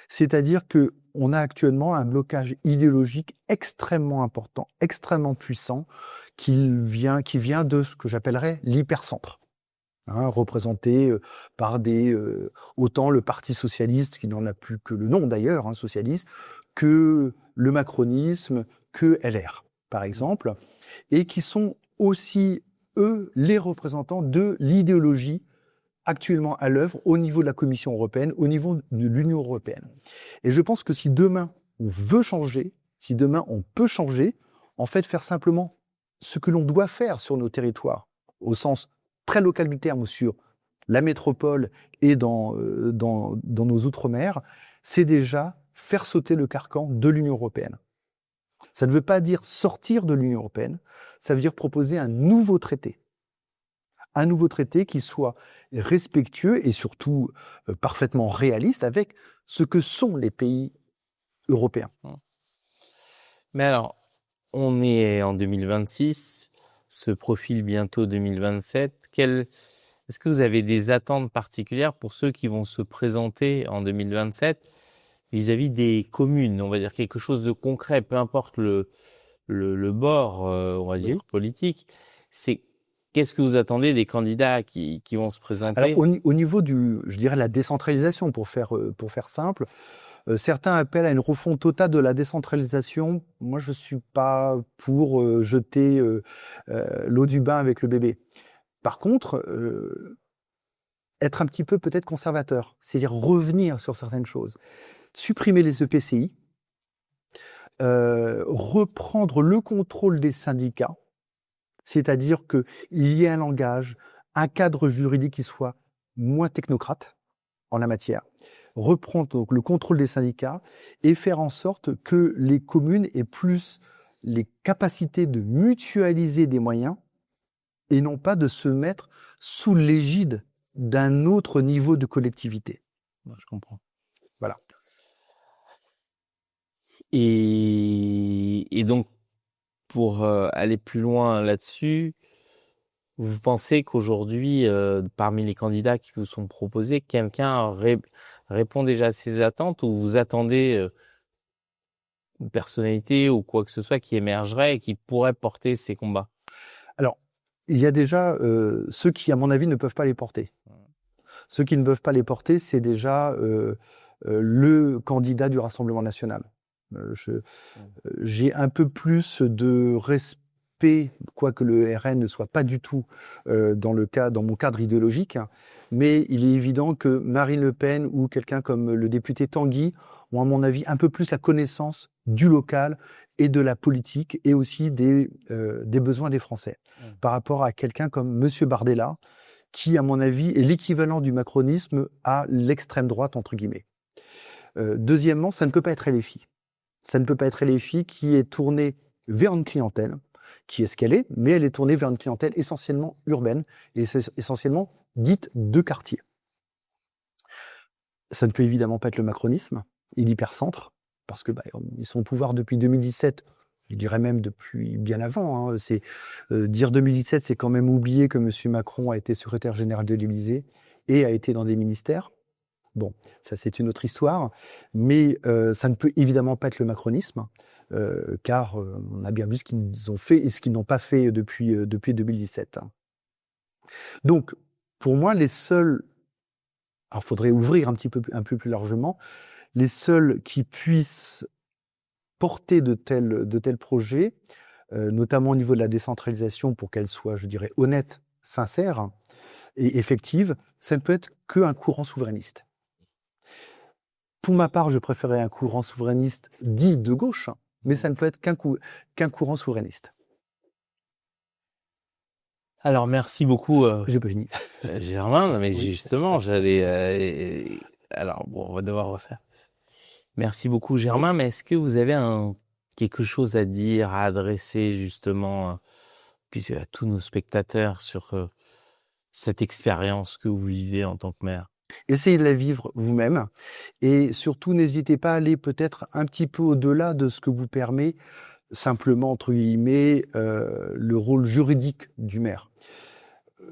C'est-à-dire qu'on a actuellement un blocage idéologique extrêmement important, extrêmement puissant, qui vient de ce que j'appellerais l'hypercentre. Représenté par autant le Parti socialiste, qui n'en a plus que le nom d'ailleurs, socialiste, que le macronisme, que LR, par exemple, et qui sont aussi, eux, les représentants de l'idéologie actuellement à l'œuvre au niveau de la Commission européenne, au niveau de l'Union européenne. Et je pense que si demain on veut changer, si demain on peut changer, en fait faire simplement ce que l'on doit faire sur nos territoires, au sens très local du terme, sur la métropole et dans nos outre-mer, c'est déjà faire sauter le carcan de l'Union européenne. Ça ne veut pas dire sortir de l'Union européenne, ça veut dire proposer un nouveau traité. Un nouveau traité qui soit respectueux et surtout parfaitement réaliste avec ce que sont les pays européens. Mais alors, on est en 2026, se profile bientôt 2027. Est-ce que vous avez des attentes particulières pour ceux qui vont se présenter en 2027 vis-à-vis des communes? On va dire quelque chose de concret, peu importe le bord, on va dire, politique. Qu'est-ce que vous attendez des candidats qui vont se présenter? Alors, au niveau je dirais, la décentralisation, pour faire simple, certains appellent à une refonte totale de la décentralisation. Moi, je suis pas pour jeter l'eau du bain avec le bébé. Par contre, être un petit peu peut-être conservateur, c'est-à-dire revenir sur certaines choses. Supprimer les EPCI, reprendre le contrôle des syndicats, c'est-à-dire qu'il y ait un langage, un cadre juridique qui soit moins technocrate en la matière, reprendre donc le contrôle des syndicats et faire en sorte que les communes aient plus les capacités de mutualiser des moyens et non pas de se mettre sous l'égide d'un autre niveau de collectivité. Je comprends. Voilà. Et donc, pour aller plus loin là-dessus, vous pensez qu'aujourd'hui, parmi les candidats qui vous sont proposés, quelqu'un répond déjà à ces attentes, ou vous attendez une personnalité ou quoi que ce soit qui émergerait et qui pourrait porter ces combats? Alors, il y a déjà ceux qui, à mon avis, ne peuvent pas les porter. Ceux qui ne peuvent pas les porter, c'est déjà le candidat du Rassemblement national. J'ai un peu plus de respect, quoique le RN ne soit pas du tout dans mon cadre idéologique, mais il est évident que Marine Le Pen ou quelqu'un comme le député Tanguy ont, à mon avis, un peu plus la connaissance du local et de la politique et aussi des besoins des Français. Par rapport à quelqu'un comme Monsieur Bardella, qui, à mon avis, est l'équivalent du macronisme à l'extrême droite, entre guillemets. Deuxièmement, ça ne peut pas être LFI. Ça ne peut pas être LFI qui est tourné vers une clientèle, qui est ce qu'elle est, mais elle est tournée vers une clientèle essentiellement urbaine et essentiellement dite de quartier. Ça ne peut évidemment pas être le macronisme et l'hypercentre, parce que ils sont au pouvoir depuis 2017, je dirais même depuis bien avant. Hein. Dire 2017, c'est quand même oublier que M. Macron a été secrétaire général de l'Élysée et a été dans des ministères. Bon, ça c'est une autre histoire, mais ça ne peut évidemment pas être le macronisme, car on a bien vu ce qu'ils ont fait et ce qu'ils n'ont pas fait depuis 2017. Donc, pour moi, les seuls, alors il faudrait ouvrir un peu plus largement, les seuls qui puissent porter de tels projets, notamment au niveau de la décentralisation pour qu'elle soit, je dirais, honnête, sincère et effective, ça ne peut être qu'un courant souverainiste. Pour ma part, je préférais un courant souverainiste dit de gauche, mais ça ne peut être qu'un courant souverainiste. Alors, merci beaucoup, J'ai pas fini. Germain. Mais Oui. justement, alors, bon, on va devoir refaire. Merci beaucoup, Germain. Mais est-ce que vous avez quelque chose à dire, à adresser justement à tous nos spectateurs sur cette expérience que vous vivez en tant que maire? Essayez de la vivre vous-même et surtout n'hésitez pas à aller peut-être un petit peu au-delà de ce que vous permet simplement, entre guillemets, le rôle juridique du maire.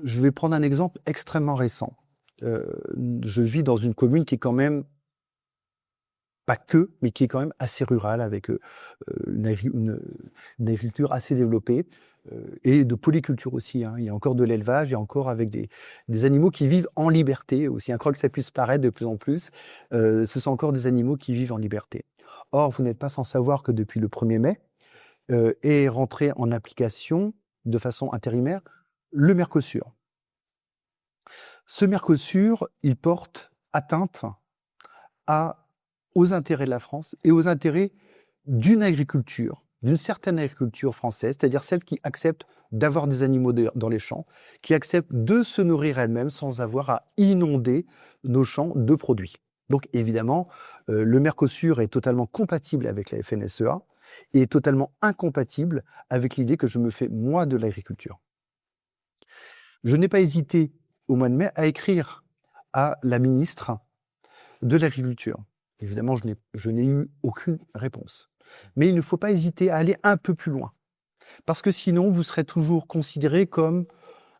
Je vais prendre un exemple extrêmement récent. Je vis dans une commune qui est quand même, pas que, mais qui est quand même assez rurale, avec une agriculture assez développée, et de polyculture aussi. Hein. Il y a encore de l'élevage, il y a encore avec des animaux qui vivent en liberté, aussi incroyable que ça puisse paraître de plus en plus, ce sont encore des animaux qui vivent en liberté. Or, vous n'êtes pas sans savoir que depuis le 1er mai, est rentré en application, de façon intérimaire, le Mercosur. Ce Mercosur, il porte atteinte aux intérêts de la France et aux intérêts d'une certaine agriculture française, c'est-à-dire celle qui accepte d'avoir des animaux dans les champs, qui accepte de se nourrir elle-même sans avoir à inonder nos champs de produits. Donc évidemment, le Mercosur est totalement compatible avec la FNSEA et totalement incompatible avec l'idée que je me fais, moi, de l'agriculture. Je n'ai pas hésité, au mois de mai, à écrire à la ministre de l'Agriculture. Évidemment, je n'ai eu aucune réponse. Mais il ne faut pas hésiter à aller un peu plus loin. Parce que sinon, vous serez toujours considéré comme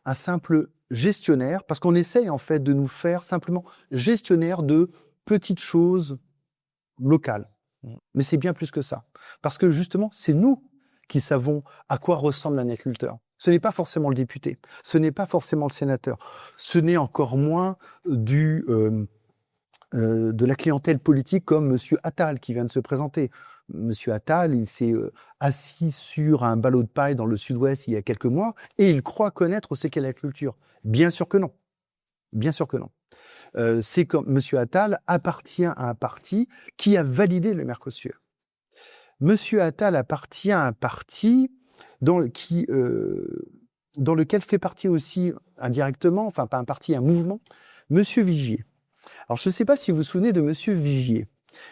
un simple gestionnaire, parce qu'on essaye en fait de nous faire simplement gestionnaire de petites choses locales. Mais c'est bien plus que ça. Parce que justement, c'est nous qui savons à quoi ressemble un agriculteur. Ce n'est pas forcément le député, ce n'est pas forcément le sénateur, ce n'est encore moins de la clientèle politique comme M. Attal qui vient de se présenter. M. Attal, il s'est assis sur un ballot de paille dans le sud-ouest il y a quelques mois et il croit connaître ce qu'est la culture. Bien sûr que non. Bien sûr que non. C'est comme M. Attal appartient à un parti qui a validé le Mercosur. M. Attal appartient à un parti dans lequel fait partie aussi indirectement, enfin pas un parti, un mouvement, M. Vigier. Alors je ne sais pas si vous vous souvenez de M. Vigier.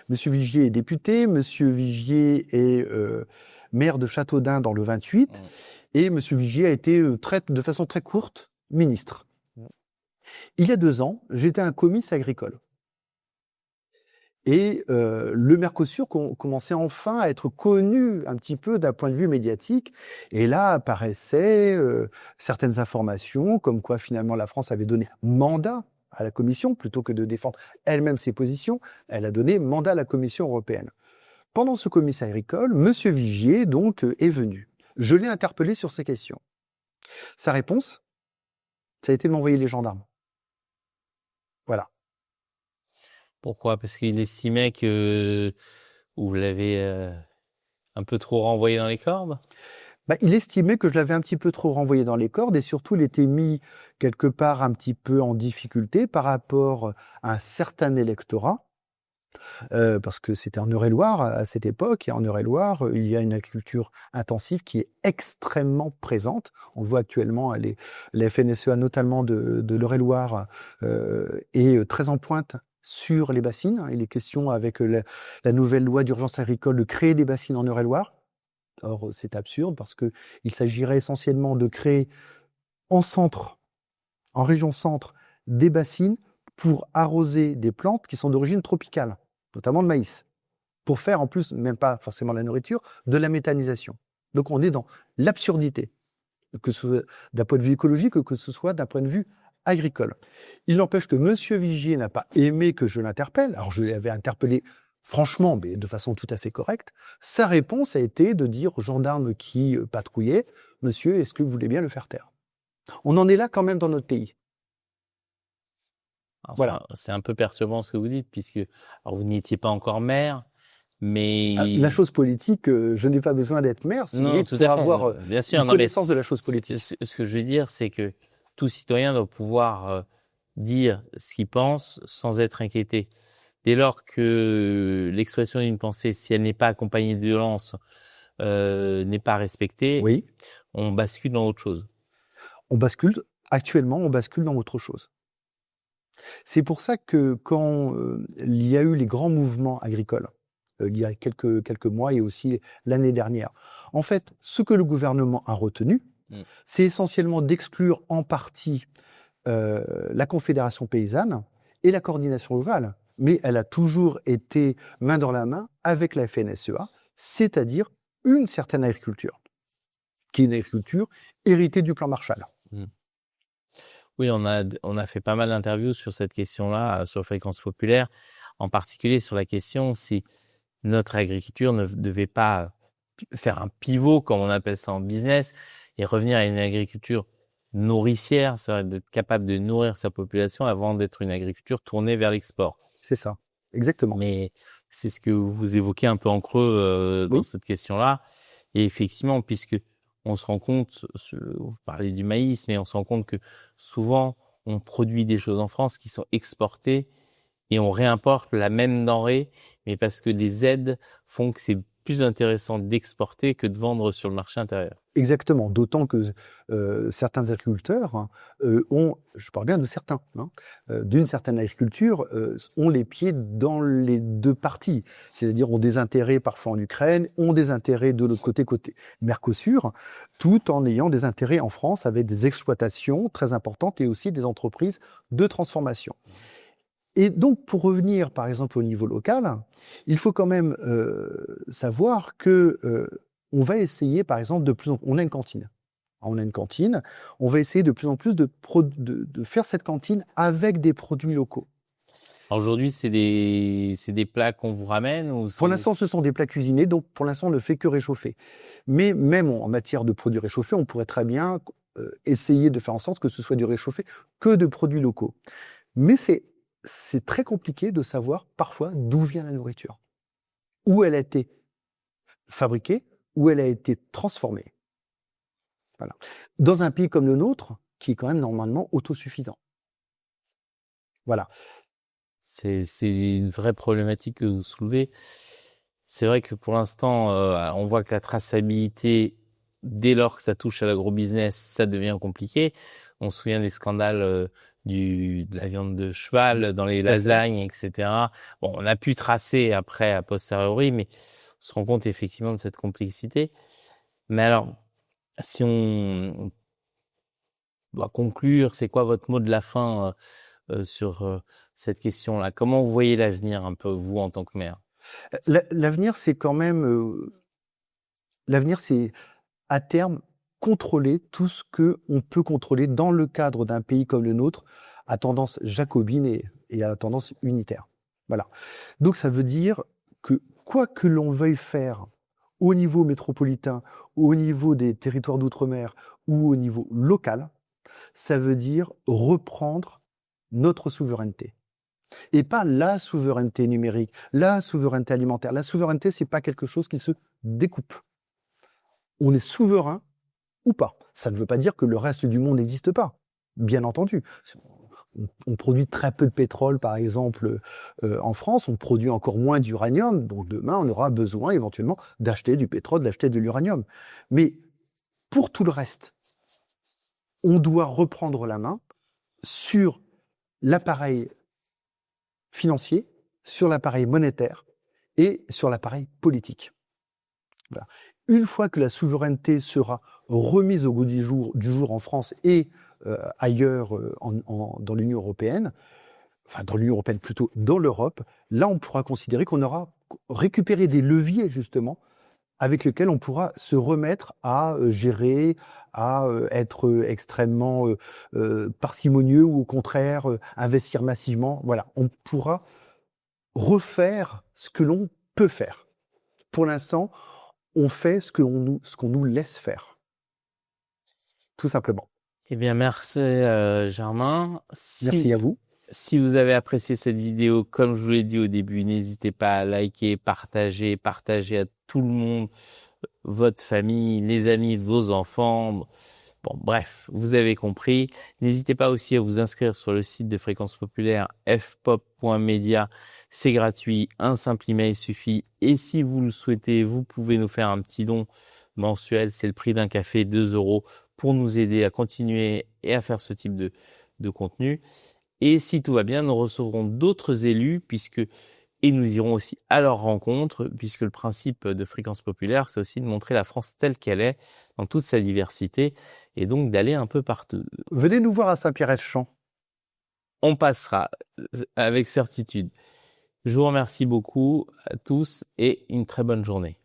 M. Vigier est député, M. Vigier est maire de Châteaudun dans le 28, et M. Vigier a été de façon très courte ministre. Il y a 2 ans, j'étais un comice agricole. Et le Mercosur commençait enfin à être connu un petit peu d'un point de vue médiatique. Et là apparaissaient certaines informations, comme quoi finalement la France avait donné mandat à la Commission, plutôt que de défendre elle-même ses positions, elle a donné mandat à la Commission européenne. Pendant ce comice agricole, M. Vigier donc est venu. Je l'ai interpellé sur ces questions. Sa réponse, ça a été de m'envoyer les gendarmes. Voilà. Pourquoi? Parce qu'il estimait que vous l'avez un peu trop renvoyé dans les cordes? Il estimait que je l'avais un petit peu trop renvoyé dans les cordes et surtout il était mis quelque part un petit peu en difficulté par rapport à un certain électorat, parce que c'était en Eure-et-Loire à cette époque, et en Eure-et-Loire, il y a une agriculture intensive qui est extrêmement présente. On voit actuellement la FNSEA, notamment de l'Eure-et-Loire, est très en pointe sur les bassines. Il est question avec la nouvelle loi d'urgence agricole de créer des bassines en Eure-et-Loire. Or, c'est absurde parce qu'il s'agirait essentiellement de créer en centre, en région centre, des bassines pour arroser des plantes qui sont d'origine tropicale, notamment le maïs, pour faire en plus, même pas forcément de la nourriture, de la méthanisation. Donc on est dans l'absurdité, que ce soit d'un point de vue écologique ou que ce soit d'un point de vue agricole. Il n'empêche que M. Vigier n'a pas aimé que je l'interpelle. Alors je l'avais interpellé franchement, mais de façon tout à fait correcte. Sa réponse a été de dire aux gendarmes qui patrouillaient, « Monsieur, est-ce que vous voulez bien le faire taire ?» On en est là quand même dans notre pays. Alors, Voilà. c'est un peu perturbant ce que vous dites, puisque alors vous n'étiez pas encore maire, mais La chose politique, je n'ai pas besoin d'être maire si vous non, voulez, tout pour à fait, avoir bien sûr, une non, mais connaissance de la chose politique. ce que je veux dire, c'est que tout citoyen doit pouvoir dire ce qu'il pense sans être inquiété. Dès lors que l'expression d'une pensée, si elle n'est pas accompagnée de violence, n'est pas respectée, Oui, on bascule dans autre chose. actuellement, on bascule dans autre chose. C'est pour ça que quand il y a eu les grands mouvements agricoles, il y a quelques mois et aussi l'année dernière, en fait, ce que le gouvernement a retenu, c'est essentiellement d'exclure en partie la Confédération paysanne et la coordination rurale. Mais elle a toujours été main dans la main avec la FNSEA, c'est-à-dire une certaine agriculture, qui est une agriculture héritée du plan Marshall. Oui, on a fait pas mal d'interviews sur cette question-là, sur Fréquence Populaire, en particulier sur la question si notre agriculture ne devait pas faire un pivot, comme on appelle ça en business, et revenir à une agriculture nourricière, c'est-à-dire d'être capable de nourrir sa population avant d'être une agriculture tournée vers l'export. C'est ça, exactement. Mais c'est ce que vous évoquez un peu en creux dans cette question-là. Et effectivement, puisque on se rend compte, vous parlez du maïs, mais on se rend compte que souvent, on produit des choses en France qui sont exportées et on réimporte la même denrée, mais parce que les aides font que c'est plus intéressant d'exporter que de vendre sur le marché intérieur. Exactement, d'autant que certains agriculteurs ont, je parle bien de certains, d'une certaine agriculture, ont les pieds dans les deux parties, c'est-à-dire ont des intérêts parfois en Ukraine, ont des intérêts de l'autre côté Mercosur, tout en ayant des intérêts en France avec des exploitations très importantes et aussi des entreprises de transformation. Et donc, pour revenir, par exemple, au niveau local, il faut quand même savoir que on va essayer, par exemple, de plus en plus... On a une cantine. On va essayer de plus en plus de faire cette cantine avec des produits locaux. Alors aujourd'hui, c'est des plats qu'on vous ramène ou Pour l'instant, ce sont des plats cuisinés, donc pour l'instant, on ne fait que réchauffer. Mais même en matière de produits réchauffés, on pourrait très bien essayer de faire en sorte que ce soit du réchauffé que de produits locaux. Mais c'est très compliqué de savoir parfois d'où vient la nourriture, où elle a été fabriquée, où elle a été transformée. Voilà. Dans un pays comme le nôtre, qui est quand même normalement autosuffisant. Voilà. C'est une vraie problématique que vous soulevez. C'est vrai que pour l'instant, on voit que la traçabilité, dès lors que ça touche à l'agrobusiness, ça devient compliqué. On se souvient des scandales de la viande de cheval dans les lasagnes, etc. Bon, on a pu tracer après, a posteriori, mais on se rend compte effectivement de cette complexité. Mais alors, si on doit conclure, c'est quoi votre mot de la fin sur cette question-là? Comment vous voyez l'avenir un peu, vous, en tant que maire? L'avenir, c'est quand même... l'avenir, c'est à terme contrôler tout ce qu'on peut contrôler dans le cadre d'un pays comme le nôtre, à tendance jacobine et à tendance unitaire. Voilà. Donc ça veut dire que quoi que l'on veuille faire au niveau métropolitain, au niveau des territoires d'outre-mer ou au niveau local, ça veut dire reprendre notre souveraineté. Et pas la souveraineté numérique, la souveraineté alimentaire. La souveraineté, c'est pas quelque chose qui se découpe. On est souverain ou pas. Ça ne veut pas dire que le reste du monde n'existe pas, bien entendu. On produit très peu de pétrole, par exemple, en France. On produit encore moins d'uranium. Donc demain, on aura besoin éventuellement d'acheter du pétrole, d'acheter de l'uranium. Mais pour tout le reste, on doit reprendre la main sur l'appareil financier, sur l'appareil monétaire et sur l'appareil politique. Voilà. une fois que la souveraineté sera remise au goût du jour en France et ailleurs dans l'Union européenne, enfin dans l'Union européenne plutôt, dans l'Europe, là on pourra considérer qu'on aura récupéré des leviers justement avec lesquels on pourra se remettre à gérer, à être extrêmement parcimonieux ou au contraire investir massivement. Voilà, on pourra refaire ce que l'on peut faire. Pour l'instant, on fait ce qu'on nous laisse faire. Tout simplement. Eh bien, merci Germain. Merci à vous. Si vous avez apprécié cette vidéo, comme je vous l'ai dit au début, n'hésitez pas à liker, partager à tout le monde, votre famille, les amis de vos enfants. Bon, bref, vous avez compris. N'hésitez pas aussi à vous inscrire sur le site de Fréquence Populaire, fpop.media. C'est gratuit, un simple email suffit. Et si vous le souhaitez, vous pouvez nous faire un petit don mensuel. C'est le prix d'un café, 2 € pour nous aider à continuer et à faire ce type de contenu. Et si tout va bien, nous recevrons d'autres élus et nous irons aussi à leur rencontre, puisque le principe de Fréquence Populaire, c'est aussi de montrer la France telle qu'elle est, dans toute sa diversité, et donc d'aller un peu partout. Venez nous voir à Saint-Pierre-et-Champ. On passera avec certitude. Je vous remercie beaucoup à tous et une très bonne journée.